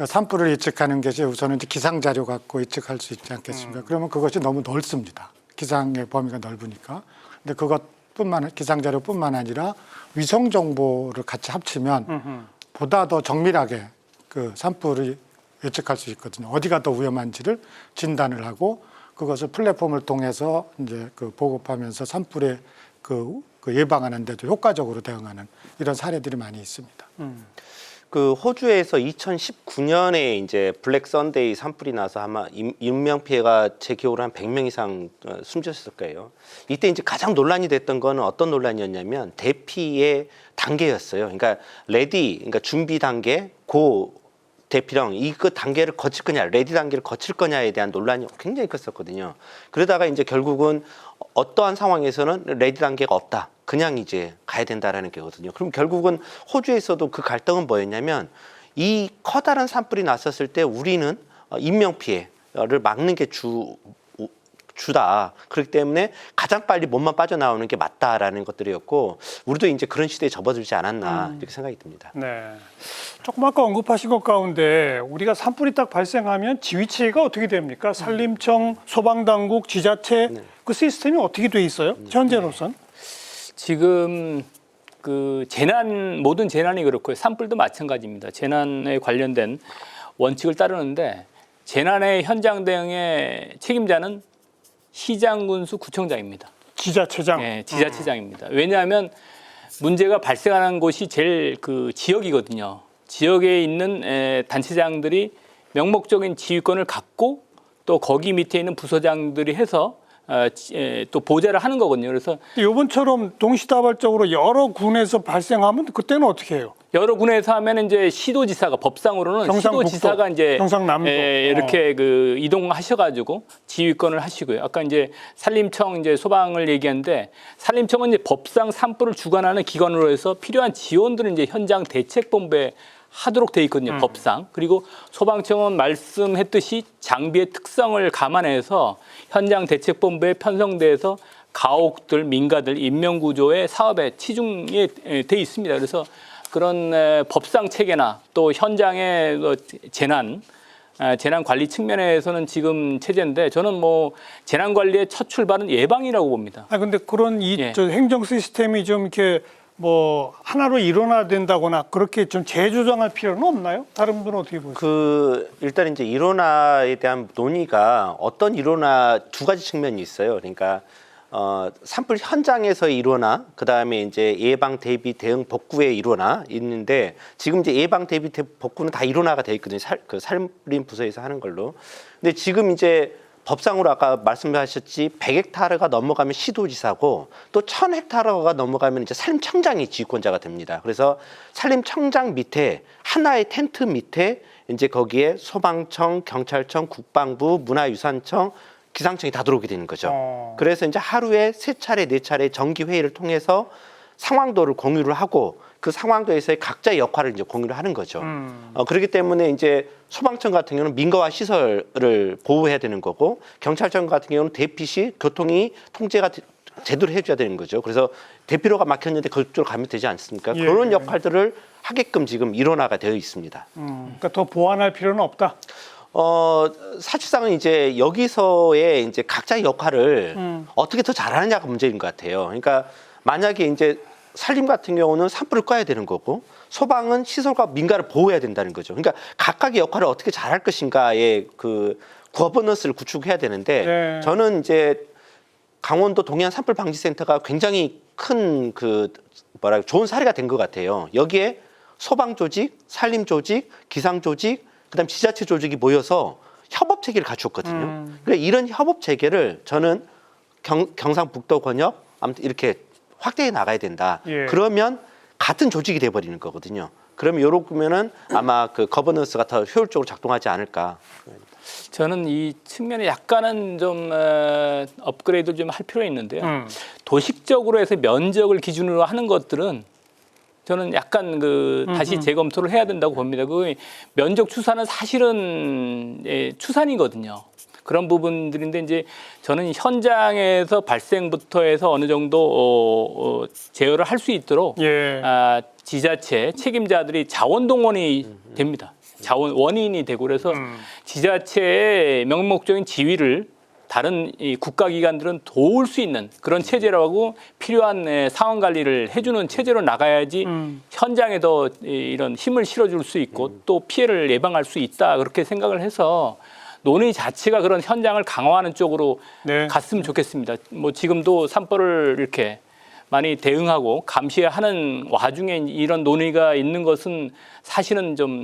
산불을 예측하는 것이 우선은 이제 기상 자료 갖고 예측할 수 있지 않겠습니까? 그러면 그것이 너무 넓습니다. 기상의 범위가 넓으니까. 근데 기상 자료뿐만 아니라 위성 정보를 같이 합치면 보다 더 정밀하게 그 산불을 예측할 수 있거든요. 어디가 더 위험한지를 진단을 하고 그것을 플랫폼을 통해서 이제 그 보급하면서 산불에 그 예방하는 데도 효과적으로 대응하는 이런 사례들이 많이 있습니다. 그 호주에서 2019년에 이제 블랙 선데이 산불이 나서 아마 인명 피해가 제 기억으로 한 100명 이상 숨졌을 거예요. 이때 이제 가장 논란이 됐던 거는 어떤 논란이었냐면 대피의 단계였어요. 그러니까 그러니까 준비 단계, 고 대피령 이그 단계를 거칠 거냐, 레디 단계를 거칠 거냐에 대한 논란이 굉장히 컸었거든요. 그러다가 이제 결국은 어떠한 상황에서는 레디 단계가 없다. 그냥 이제 가야 된다라는 게거든요. 그럼 결국은 호주에서도 그 갈등은 뭐였냐면 이 커다란 산불이 났었을 때 우리는 인명 피해를 막는 게 주다. 그렇기 때문에 가장 빨리 몸만 빠져나오는 게 맞다라는 것들이었고 우리도 이제 그런 시대에 접어들지 않았나 이렇게 생각이 듭니다. 네. 조금 아까 언급하신 것 가운데 우리가 산불이 딱 발생하면 지휘체계가 어떻게 됩니까? 산림청, 소방당국, 지자체 그 시스템이 어떻게 돼 있어요? 현재로선? 지금 그 모든 재난이 그렇고요. 산불도 마찬가지입니다. 재난에 관련된 원칙을 따르는데 재난의 현장 대응의 책임자는 시장, 군수, 구청장입니다. 지자체장. 네, 지자체장입니다. 왜냐하면 문제가 발생하는 곳이 제일 그 지역이거든요. 지역에 있는 단체장들이 명목적인 지휘권을 갖고 또 거기 밑에 있는 부서장들이 해서 또 보좌를 하는 거거든요. 그래서 이번처럼 동시다발적으로 여러 군에서 발생하면 그때는 어떻게 해요? 여러 군에서 하면 이제 시도지사가 법상으로는 경상북도, 시도지사가 이제 경상남도 이렇게 그 이동하셔가지고 지휘권을 하시고요. 아까 이제 산림청 이제 소방을 얘기하는데 산림청은 이제 법상 산불을 주관하는 기관으로 해서 필요한 지원들은 이제 현장 대책본부에 하도록 돼 있거든요. 법상. 그리고 소방청은 말씀했듯이 장비의 특성을 감안해서 현장 대책본부에 편성돼서 가옥들, 민가들, 인명구조의 사업에 치중이 돼 있습니다. 그래서 그런 법상 체계나 또 현장의 재난 관리 측면에서는 지금 체제인데 저는 뭐 재난 관리의 첫 출발은 예방이라고 봅니다. 근데 그런 저 행정 시스템이 좀 이렇게 뭐 하나로 일어나야 된다거나 그렇게 좀 재조정할 필요는 없나요? 다른 분은 어떻게 보세요? 일단 이제 일원화에 대한 논의가 어떤 일원화 두 가지 측면이 있어요. 그러니까 산불 현장에서의 일원화, 그 다음에 이제 예방 대비 대응 복구의 일원화 있는데 지금 이제 예방 대비 복구는 다 일원화가 돼 있거든요. 그 산림 부서에서 하는 걸로. 근데 지금 이제 법상으로 아까 말씀하셨지 100헥타르가 넘어가면 시도지사고 또 1000헥타르가 넘어가면 이제 산림청장이 지휘권자가 됩니다. 그래서 산림청장 밑에 하나의 텐트 밑에 이제 거기에 소방청, 경찰청, 국방부, 문화유산청, 기상청이 다 들어오게 되는 거죠. 그래서 이제 하루에 3차례, 4차례 정기 회의를 통해서 상황도를 공유를 하고 그 상황도에서의 각자의 역할을 이제 공유를 하는 거죠. 그렇기 때문에 이제 소방청 같은 경우는 민가와 시설을 보호해야 되는 거고, 경찰청 같은 경우는 대피 시 교통이 통제가 제대로 해줘야 되는 거죠. 그래서 대피로가 막혔는데 그쪽으로 가면 되지 않습니까? 예. 그런 역할들을 하게끔 지금 일원화가 되어 있습니다. 그러니까 더 보완할 필요는 없다. 사실상은 이제 여기서의 이제 각자의 역할을 어떻게 더 잘하느냐가 문제인 것 같아요. 그러니까 만약에 이제 산림 같은 경우는 산불을 꺼야 되는 거고, 소방은 시설과 민가를 보호해야 된다는 거죠. 그러니까 각각의 역할을 어떻게 잘할 것인가의 그 거버넌스를 구축해야 되는데, 네. 저는 이제 강원도 동해안 산불 방지센터가 굉장히 큰 그 좋은 사례가 된 것 같아요. 여기에 소방 조직, 산림 조직, 기상 조직, 그다음 지자체 조직이 모여서 협업 체계를 갖췄거든요. 그러니까 이런 협업 체계를 저는 경상북도 권역 아무튼 이렇게 확대해 나가야 된다. 예. 그러면 같은 조직이 돼 버리는 거거든요. 그러면 요렇게면은 아마 그 거버넌스가 더 효율적으로 작동하지 않을까. 저는 이 측면에 약간은 좀 업그레이드를 좀 할 필요가 있는데요. 도식적으로 해서 면적을 기준으로 하는 것들은 저는 약간 다시 재검토를 해야 된다고 봅니다. 그 면적 추산은 사실은 추산이거든요. 그런 부분들인데 이제 저는 현장에서 발생부터 해서 어느 정도 제어를 할 수 있도록 예. 지자체 책임자들이 자원동원이 됩니다. 원인이 되고 그래서 지자체의 명목적인 지위를 다른 이 국가기관들은 도울 수 있는 그런 체제라고 필요한 상황 관리를 해주는 체제로 나가야지 현장에 더 이런 힘을 실어줄 수 있고 또 피해를 예방할 수 있다 그렇게 생각을 해서 논의 자체가 그런 현장을 강화하는 쪽으로 네. 갔으면 좋겠습니다. 뭐 지금도 산불을 이렇게 많이 대응하고 감시하는 와중에 이런 논의가 있는 것은 사실은 좀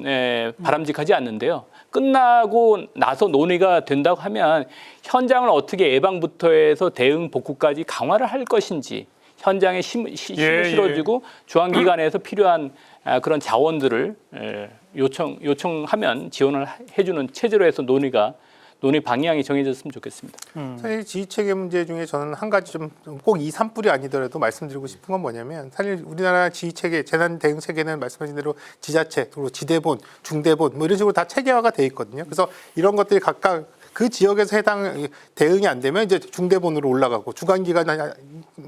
바람직하지 않는데요. 끝나고 나서 논의가 된다고 하면 현장을 어떻게 예방부터 해서 대응 복구까지 강화를 할 것인지 현장에 힘을 실어주고 중앙기관에서 필요한 그런 자원들을 요청하면 지원을 해주는 체제로 해서 논의 방향이 정해졌으면 좋겠습니다. 사실 지휘체계 문제 중에 저는 한 가지 좀 꼭 이 산불이 아니더라도 말씀드리고 싶은 건 뭐냐면, 사실 우리나라 지휘체계, 재난 대응 체계는 말씀하신 대로 지자체, 그리고 지대본, 중대본 뭐 이런 식으로 다 체계화가 돼 있거든요. 그래서 이런 것들이 각각 그 지역에서 해당 대응이 안 되면 이제 중대본으로 올라가고 주관기관이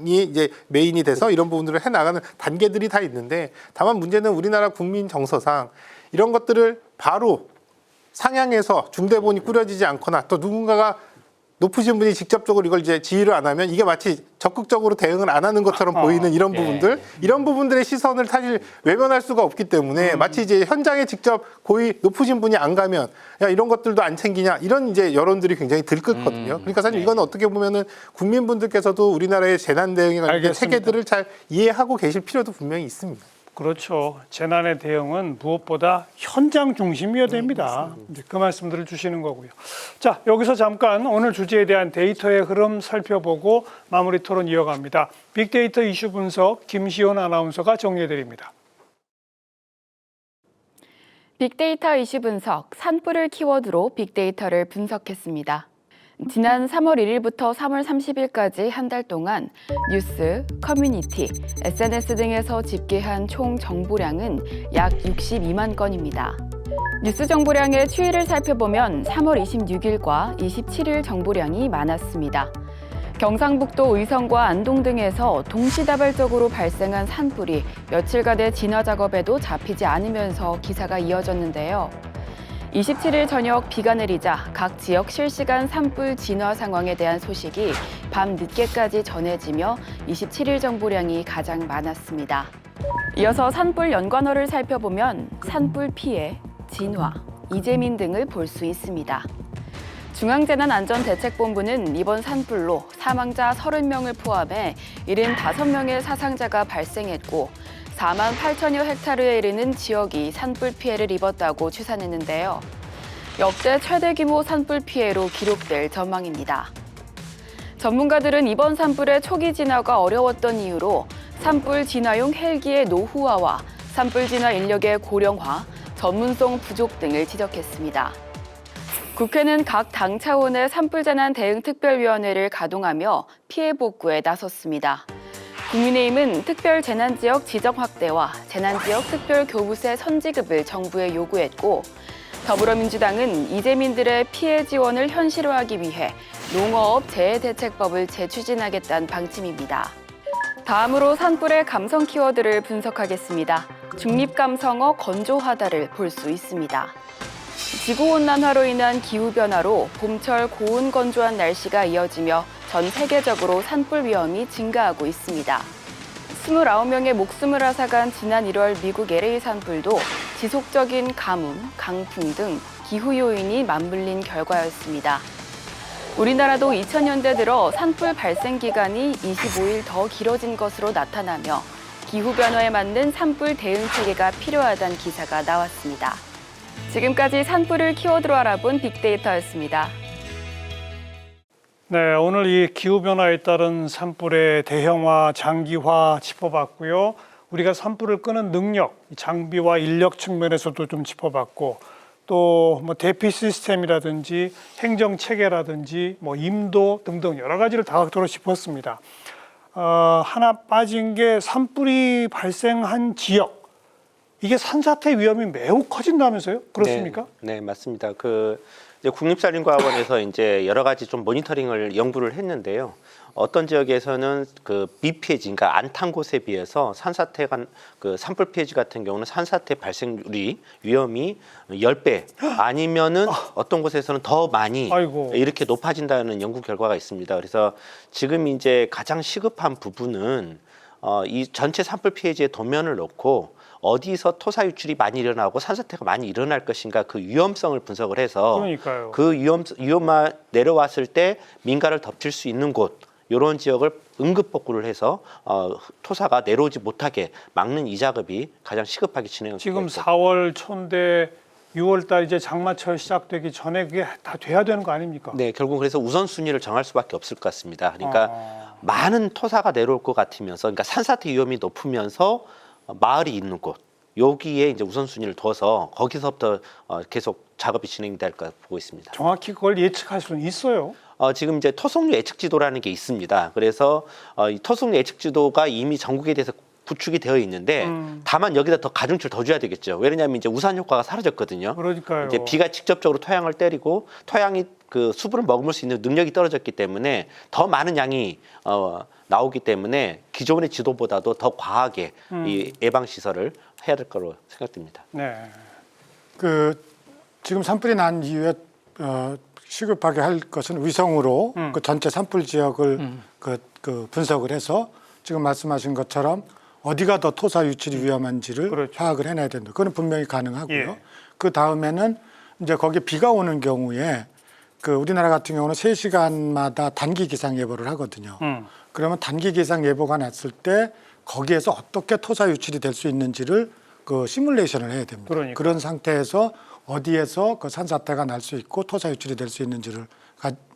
이제 메인이 돼서 이런 부분들을 해 나가는 단계들이 다 있는데, 다만 문제는 우리나라 국민 정서상 이런 것들을 바로 상향해서 중대본이 꾸려지지 않거나 또 누군가가 높으신 분이 직접적으로 이걸 이제 지휘를 안 하면 이게 마치 적극적으로 대응을 안 하는 것처럼 보이는 이런 부분들, 이런 부분들의 시선을 사실 외면할 수가 없기 때문에 마치 이제 현장에 직접 고위 높으신 분이 안 가면 야 이런 것들도 안 챙기냐 이런 이제 여론들이 굉장히 들끓거든요. 그러니까 사실 이건 어떻게 보면은 국민분들께서도 우리나라의 재난 대응에 관련 체계들을 잘 이해하고 계실 필요도 분명히 있습니다. 그렇죠. 재난의 대응은 무엇보다 현장 중심이어야 됩니다. 이제 그 말씀들을 주시는 거고요. 자, 여기서 잠깐 오늘 주제에 대한 데이터의 흐름 살펴보고 마무리 토론 이어갑니다. 빅데이터 이슈 분석 김시온 아나운서가 정리해드립니다. 빅데이터 이슈 분석, 산불을 키워드로 빅데이터를 분석했습니다. 지난 3월 1일부터 3월 30일까지 한 달 동안 뉴스, 커뮤니티, SNS 등에서 집계한 총 정보량은 약 62만 건입니다. 뉴스 정보량의 추이를 살펴보면 3월 26일과 27일 정보량이 많았습니다. 경상북도 의성과 안동 등에서 동시다발적으로 발생한 산불이 며칠간의 진화 작업에도 잡히지 않으면서 기사가 이어졌는데요. 27일 저녁 비가 내리자 각 지역 실시간 산불 진화 상황에 대한 소식이 밤 늦게까지 전해지며 27일 정보량이 가장 많았습니다. 이어서 산불 연관어를 살펴보면 산불 피해, 진화, 이재민 등을 볼 수 있습니다. 중앙재난안전대책본부는 이번 산불로 사망자 30명을 포함해 75명의 사상자가 발생했고 4만 8천여 헥타르에 이르는 지역이 산불 피해를 입었다고 추산했는데요. 역대 최대 규모 산불 피해로 기록될 전망입니다. 전문가들은 이번 산불의 초기 진화가 어려웠던 이유로 산불 진화용 헬기의 노후화와 산불 진화 인력의 고령화, 전문성 부족 등을 지적했습니다. 국회는 각 당 차원의 산불재난 대응 특별위원회를 가동하며 피해 복구에 나섰습니다. 국민의힘은 특별재난지역 지정 확대와 재난지역 특별교부세 선지급을 정부에 요구했고 더불어민주당은 이재민들의 피해 지원을 현실화하기 위해 농어업 재해대책법을 재추진하겠다는 방침입니다. 다음으로 산불의 감성 키워드를 분석하겠습니다. 중립감성어 건조하다를 볼 수 있습니다. 지구온난화로 인한 기후변화로 봄철 고온 건조한 날씨가 이어지며 전 세계적으로 산불 위험이 증가하고 있습니다. 29명의 목숨을 앗아간 지난 1월 미국 LA 산불도 지속적인 가뭄, 강풍 등 기후 요인이 맞물린 결과였습니다. 우리나라도 2000년대 들어 산불 발생 기간이 25일 더 길어진 것으로 나타나며 기후변화에 맞는 산불 대응 체계가 필요하다는 기사가 나왔습니다. 지금까지 산불을 키워드로 알아본 빅데이터였습니다. 네, 오늘 이 기후변화에 따른 산불의 대형화, 장기화 짚어봤고요. 우리가 산불을 끄는 능력, 장비와 인력 측면에서도 좀 짚어봤고 또 뭐 대피 시스템이라든지 행정 체계라든지 뭐 임도 등등 여러 가지를 다각도로 짚었습니다. 하나 빠진 게 산불이 발생한 지역. 이게 산사태 위험이 매우 커진다면서요? 그렇습니까? 네, 맞습니다. 이제 국립산림과학원에서 이제 여러 가지 좀 모니터링을 연구를 했는데요. 어떤 지역에서는 미피해지, 그러니까 안 탄 곳에 비해서 산사태가 산불 피해지 같은 경우는 산사태 발생률이 위험이 10배 아니면은 어떤 곳에서는 더 많이 아이고. 이렇게 높아진다는 연구 결과가 있습니다. 그래서 지금 이제 가장 시급한 부분은 이 전체 산불 피해지의 도면을 놓고 어디서 토사 유출이 많이 일어나고 산사태가 많이 일어날 것인가 그 위험성을 분석을 해서 그러니까요. 그 위험만 내려왔을 때 민가를 덮칠 수 있는 곳 이런 지역을 응급 복구를 해서 토사가 내려오지 못하게 막는 이 작업이 가장 시급하게 진행되고 지금 있습니다. 4월 초인데 6월 달 이제 장마철 시작되기 전에 그게 다 돼야 되는 거 아닙니까? 네, 결국 그래서 우선순위를 정할 수밖에 없을 것 같습니다. 그러니까 많은 토사가 내려올 것 같으면서, 그러니까 산사태 위험이 높으면서 마을이 있는 곳 여기에 이제 우선순위를 둬서 거기서부터 계속 작업이 진행될 것 보고 있습니다. 정확히 그걸 예측할 수는 있어요. 지금 이제 토속류 예측 지도라는 게 있습니다. 그래서 이 토속류 예측 지도가 이미 전국에 대해서 구축이 되어 있는데 다만 여기다 더 가중치를 더 줘야 되겠죠. 왜냐하면 이제 우산 효과가 사라졌거든요. 그러니까요. 이제 비가 직접적으로 토양을 때리고 토양이 그 수분을 머금을 수 있는 능력이 떨어졌기 때문에 더 많은 양이 나오기 때문에 기존의 지도보다도 더 과하게 이 예방 시설을 해야 될 거로 생각됩니다. 네. 지금 산불이 난 이후에 시급하게 할 것은 위성으로 그 전체 산불 지역을 분석을 해서 지금 말씀하신 것처럼 어디가 더 토사 유출이 위험한지를 그렇죠. 파악을 해내야 된다. 그건 분명히 가능하고요. 예. 그 다음에는 이제 거기에 비가 오는 경우에 우리나라 같은 경우는 3시간마다 단기 기상 예보를 하거든요. 그러면 단기 기상 예보가 났을 때 거기에서 어떻게 토사 유출이 될 수 있는지를 시뮬레이션을 해야 됩니다. 그러니까. 그런 상태에서 어디에서 산사태가 날 수 있고 토사 유출이 될 수 있는지를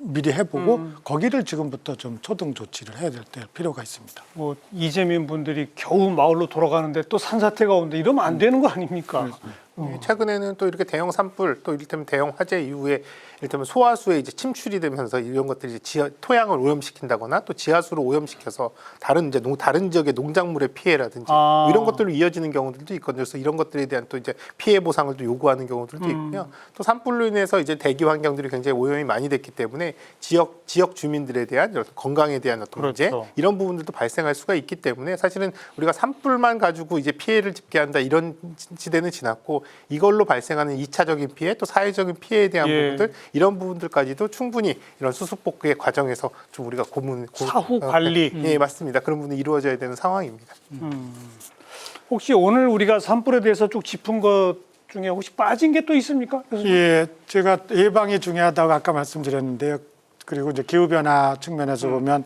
미리 해보고 거기를 지금부터 좀 초등 조치를 해야 될 필요가 있습니다. 뭐 이재민 분들이 겨우 마을로 돌아가는데 또 산사태가 오는데 이러면 안 되는 거 아닙니까? 최근에는 또 이렇게 대형 산불, 또 이를테면 대형 화재 이후에 이를테면 소화수에 이제 침출이 되면서 이런 것들이 토양을 오염시킨다거나 또 지하수를 오염시켜서 다른 지역의 농작물의 피해라든지 뭐 이런 것들로 이어지는 경우들도 있거든요. 그래서 이런 것들에 대한 또 이제 피해 보상을 또 요구하는 경우들도 있고요. 또 산불로 인해서 이제 대기 환경들이 굉장히 오염이 많이 됐기 때문에 지역 주민들에 대한 건강에 대한 어떤 문제 그렇죠. 이런 부분들도 발생할 수가 있기 때문에 사실은 우리가 산불만 가지고 이제 피해를 집계한다 이런 시대는 지났고 이걸로 발생하는 2차적인 피해 또 사회적인 피해에 대한 부분들 이런 부분들까지도 충분히 이런 수습 복구의 과정에서 좀 우리가 사후 관리. 예, 맞습니다. 그런 부분이 이루어져야 되는 상황입니다. 혹시 오늘 우리가 산불에 대해서 쭉 짚은 것 중에 혹시 빠진 게 또 있습니까? 예, 제가 예방이 중요하다고 아까 말씀드렸는데요. 그리고 이제 기후변화 측면에서 보면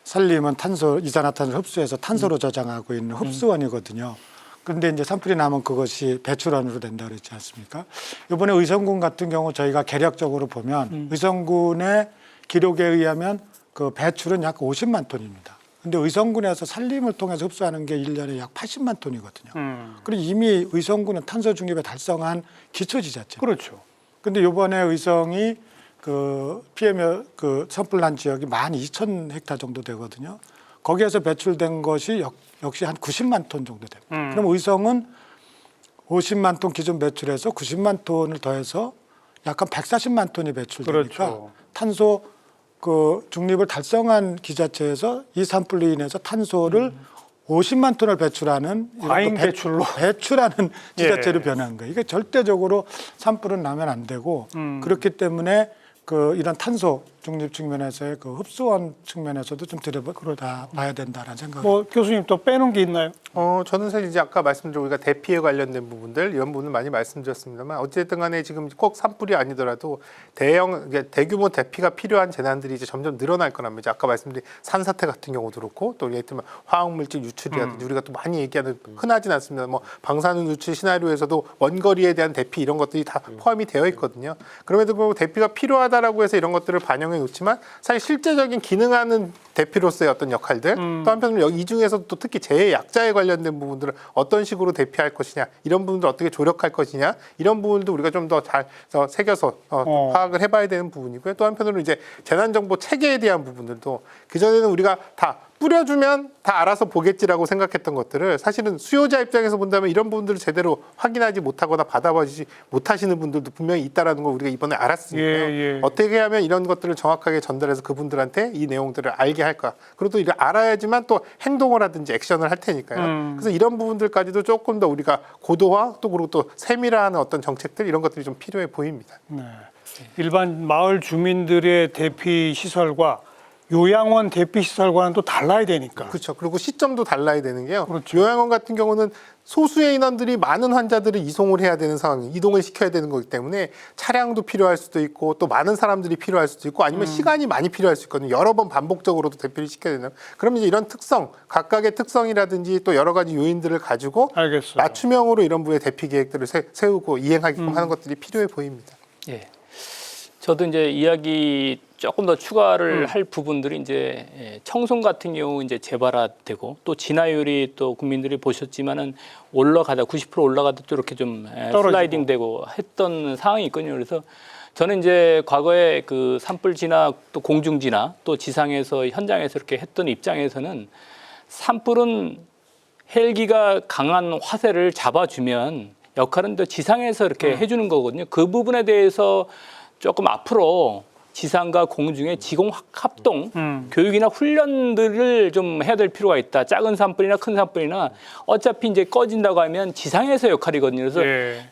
산림은 이산화탄소를 흡수해서 탄소로 저장하고 있는 흡수원이거든요. 그런데 이제 산불이 나면 그것이 배출원으로 된다 그랬지 않습니까? 이번에 의성군 같은 경우 저희가 개략적으로 보면 의성군의 기록에 의하면 그 배출은 약 50만 톤입니다. 근데 의성군에서 산림을 통해서 흡수하는 게 1년에 약 80만 톤이거든요. 그리고 이미 의성군은 탄소 중립에 달성한 기초지자체. 그렇죠. 근데 이번에 의성이 산불 난 지역이 12,000헥타 정도 되거든요. 거기에서 배출된 것이 역시 한 90만 톤 정도 됩니다. 그럼 의성은 50만 톤 기존 배출해서 90만 톤을 더해서 약 한 140만 톤이 배출되니까 그렇죠. 탄소 그 중립을 달성한 기자체에서 이 산불로 인해서 탄소를 50만 톤을 배출하는 이런 과잉 또 배출로. 배출하는 지자체로 예. 변한 거예요. 이게 절대적으로 산불은 나면 안 되고 그렇기 때문에 그 이런 탄소 중립 측면에서의 그 흡수원 측면에서도 좀 들여다봐야 된다라는 생각. 뭐 교수님 또 빼놓은 게 있나요? 저는 사실 이제 아까 말씀드린 우리가 대피에 관련된 부분들 이런 부분을 많이 말씀드렸습니다만 어쨌든 간에 지금 꼭 산불이 아니더라도 대규모 대피가 필요한 재난들이 이제 점점 늘어날 거란 말이죠. 아까 말씀드린 산사태 같은 경우도 그렇고 또 예를 들면 화학물질 유출이라든지 우리가 또 많이 얘기하는 흔하진 않습니다. 뭐 방사능 유출 시나리오에서도 원거리에 대한 대피 이런 것들이 다 포함이 되어 있거든요. 그럼에도 불구하고 대피가 필요하다라고 해서 이런 것들을 반영해 놓지만 사실 실제적인 기능하는 대피로서의 어떤 역할들 또 한편으로 이 중에서 또 특히 재해 약자에 관련된 부분들을 어떤 식으로 대피할 것이냐 이런 부분들 어떻게 조력할 것이냐 이런 부분도 우리가 좀 더 잘 새겨서 파악을 해봐야 되는 부분이고요. 또 한편으로 이제 재난정보 체계에 대한 부분들도 그전에는 우리가 다 뿌려주면 다 알아서 보겠지라고 생각했던 것들을 사실은 수요자 입장에서 본다면 이런 부분들을 제대로 확인하지 못하거나 받아보지 못하시는 분들도 분명히 있다라는 걸 우리가 이번에 알았으니까요. 예. 어떻게 하면 이런 것들을 정확하게 전달해서 그분들한테 이 내용들을 알게 할까. 그리고 또 이걸 알아야지만 또 행동을 하든지 액션을 할 테니까요. 그래서 이런 부분들까지도 조금 더 우리가 고도화 또 그리고 또 세밀한 어떤 정책들 이런 것들이 좀 필요해 보입니다. 네. 일반 마을 주민들의 대피 시설과 요양원 대피 시설과는 또 달라야 되니까. 그렇죠. 그리고 시점도 달라야 되는 게요. 그렇죠. 요양원 같은 경우는 소수의 인원들이 많은 환자들을 이송을 해야 되는 상황, 이동을 시켜야 되는 거기 때문에 차량도 필요할 수도 있고 또 많은 사람들이 필요할 수도 있고 아니면 시간이 많이 필요할 수 있거든요. 여러 번 반복적으로도 대피를 시켜야 되는. 그러면 이제 이런 특성, 각각의 특성이라든지 또 여러 가지 요인들을 가지고 알겠어요. 맞춤형으로 이런 부의 대피 계획들을 세우고 이행하게끔 하는 것들이 필요해 보입니다. 예. 저도 이제 이야기 조금 더 추가를 할 부분들이 이제 청송 같은 경우 이제 재발화되고 또 진화율이 또 국민들이 보셨지만은 올라가다 90% 올라가다 또 이렇게 좀 슬라이딩되고 했던 상황이 있거든요. 그래서 저는 이제 과거에 그 산불 진화 또 공중 진화 또 지상에서 현장에서 이렇게 했던 입장에서는 산불은 헬기가 강한 화세를 잡아주면 역할은 또 지상에서 이렇게 해주는 거거든요. 그 부분에 대해서 조금 앞으로 지상과 공중의 지공 합동 교육이나 훈련들을 좀 해야 될 필요가 있다. 작은 산불이나 큰 산불이나 어차피 이제 꺼진다고 하면 지상에서 역할이거든요. 그래서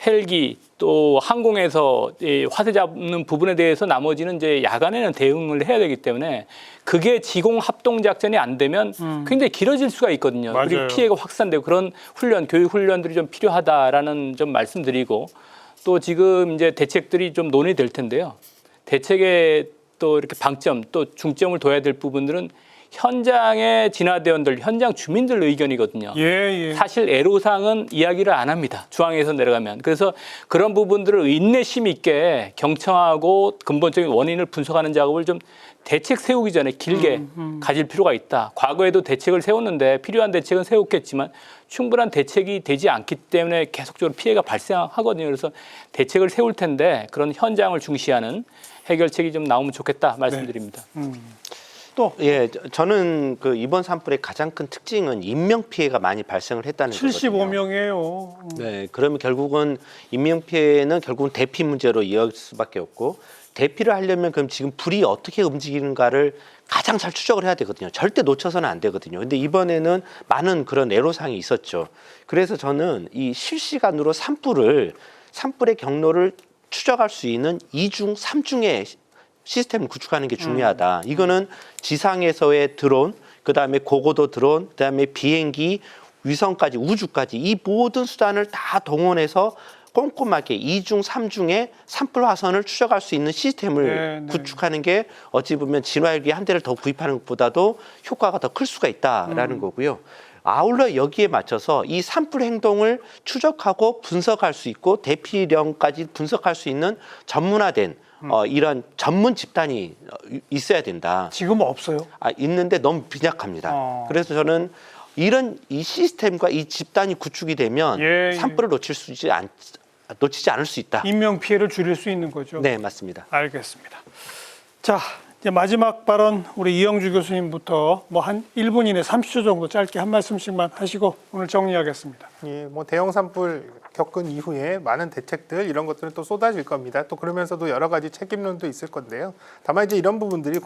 헬기 또 항공에서 이 화세 잡는 부분에 대해서 나머지는 이제 야간에는 대응을 해야 되기 때문에 그게 지공 합동 작전이 안 되면 굉장히 길어질 수가 있거든요. 맞아요. 그리고 피해가 확산되고 그런 훈련, 교육 훈련들이 좀 필요하다라는 좀 말씀드리고 또 지금 이제 대책들이 좀 논의될 텐데요. 대책에 또 이렇게 방점 또 중점을 둬야 될 부분들은 현장의 진화대원들, 현장 주민들 의견이거든요. 사실 애로사항은 이야기를 안 합니다. 중앙에서 내려가면. 그래서 그런 부분들을 인내심 있게 경청하고 근본적인 원인을 분석하는 작업을 좀 대책 세우기 전에 길게 가질 필요가 있다. 과거에도 대책을 세웠는데 필요한 대책은 세웠겠지만 충분한 대책이 되지 않기 때문에 계속적으로 피해가 발생하거든요. 그래서 대책을 세울 텐데 그런 현장을 중시하는 해결책이 좀 나오면 좋겠다 말씀드립니다. 예, 저는 그 이번 산불의 가장 큰 특징은 인명 피해가 많이 발생을 했다는 거거든요. 75명이에요. 네, 그러면 결국은 인명 피해는 결국은 대피 문제로 이어질 수밖에 없고 대피를 하려면 그럼 지금 불이 어떻게 움직이는가를 가장 잘 추적을 해야 되거든요. 절대 놓쳐서는 안 되거든요. 근데 이번에는 많은 그런 애로사항이 있었죠. 그래서 저는 이 실시간으로 산불의 경로를 추적할 수 있는 2중, 3중의 시스템을 구축하는 게 중요하다. 이거는 지상에서의 드론, 그다음에 고고도 드론, 그다음에 비행기, 위성까지, 우주까지 이 모든 수단을 다 동원해서 꼼꼼하게 2중, 3중의 산불 화선을 추적할 수 있는 시스템을 구축하는 게 어찌 보면 진화헬기 한 대를 더 구입하는 것보다도 효과가 더 클 수가 있다라는 거고요. 아울러 여기에 맞춰서 이 산불 행동을 추적하고 분석할 수 있고 대피령까지 분석할 수 있는 전문화된 이런 전문 집단이 있어야 된다. 지금 없어요? 있는데 너무 빈약합니다. 그래서 저는 이 시스템과 이 집단이 구축이 되면 산불을 놓치지 않을 수 있다. 인명 피해를 줄일 수 있는 거죠. 네, 맞습니다. 알겠습니다. 자, 이제 마지막 발언 우리 이영주 교수님부터 뭐 한 1분 이내 30초 정도 짧게 한 말씀씩만 하시고 오늘 정리하겠습니다. 예, 뭐 대형 산불 겪은 이후에 많은 대책들 이런 것들은 또 쏟아질 겁니다. 또 그러면서도 여러 가지 책임론도 있을 건데요. 다만 이제 이런 부분들이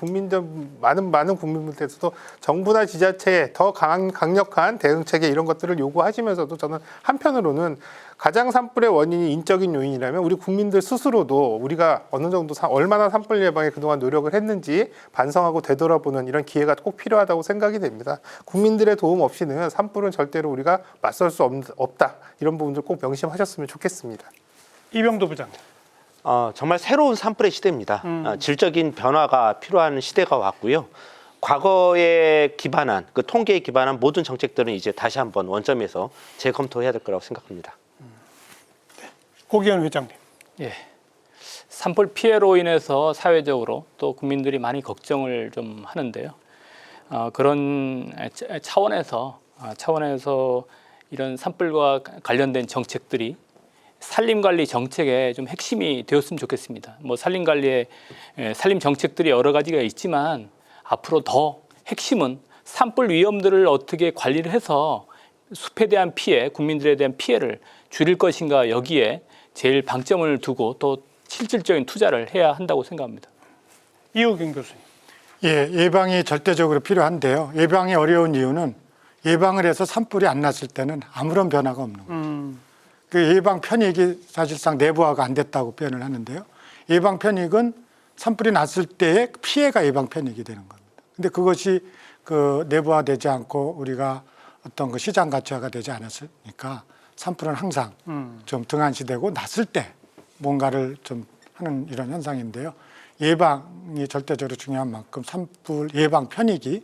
많은 국민들께서도 정부나 지자체에 더 강력한 대응 체계 이런 것들을 요구하시면서도 저는 한편으로는 가장 산불의 원인이 인적인 요인이라면 우리 국민들 스스로도 우리가 어느 정도 얼마나 산불 예방에 그동안 노력을 했는지 반성하고 되돌아보는 이런 기회가 꼭 필요하다고 생각이 됩니다. 국민들의 도움 없이는 산불은 절대로 우리가 맞설 수 없다. 이런 부분들 꼭 명심하셨으면 좋겠습니다. 이병도 부장님. 정말 새로운 산불의 시대입니다. 질적인 변화가 필요한 시대가 왔고요. 과거에 기반한 그 통계에 기반한 모든 정책들은 이제 다시 한번 원점에서 재검토해야 될 거라고 생각합니다. 고기현 회장님. 예. 산불 피해로 인해서 사회적으로 또 국민들이 많이 걱정을 좀 하는데요. 그런 차원에서 이런 산불과 관련된 정책들이 산림관리 정책의 좀 핵심이 되었으면 좋겠습니다. 뭐 산림관리에 산림 정책들이 여러 가지가 있지만 앞으로 더 핵심은 산불 위험들을 어떻게 관리를 해서 숲에 대한 피해, 국민들에 대한 피해를 줄일 것인가 여기에 제일 방점을 두고 또 실질적인 투자를 해야 한다고 생각합니다. 이호균 교수님. 예, 예방이 절대적으로 필요한데요. 예방이 어려운 이유는 예방을 해서 산불이 안 났을 때는 아무런 변화가 없는 거죠. 그 예방 편익이 사실상 내부화가 안 됐다고 표현을 하는데요. 예방 편익은 산불이 났을 때의 피해가 예방 편익이 되는 겁니다. 근데 그것이 그 내부화되지 않고 우리가 어떤 그 시장 가치화가 되지 않았으니까 산불은 항상 좀 등한시되고 났을 때 뭔가를 좀 하는 이런 현상인데요. 예방이 절대적으로 중요한 만큼 산불 예방 편익이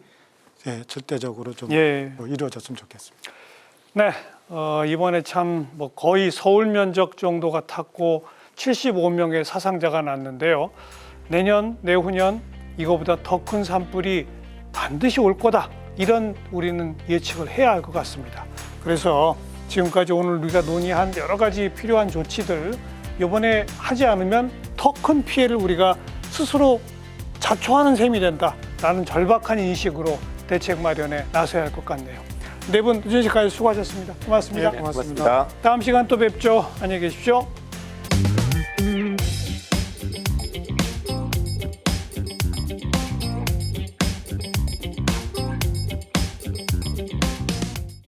절대적으로 좀 이루어졌으면 좋겠습니다. 네, 이번에 참 뭐 거의 서울 면적 정도가 탔고 75명의 사상자가 났는데요. 내년, 내후년 이거보다 더 큰 산불이 반드시 올 거다. 이런 우리는 예측을 해야 할 것 같습니다. 그래서 지금까지 오늘 우리가 논의한 여러 가지 필요한 조치들 이번에 하지 않으면 더 큰 피해를 우리가 스스로 자초하는 셈이 된다라는 절박한 인식으로 대책 마련에 나서야 할 것 같네요. 네 분 늦은 시간까지 수고하셨습니다. 고맙습니다. 네, 고맙습니다. 다음 시간 또 뵙죠. 안녕히 계십시오.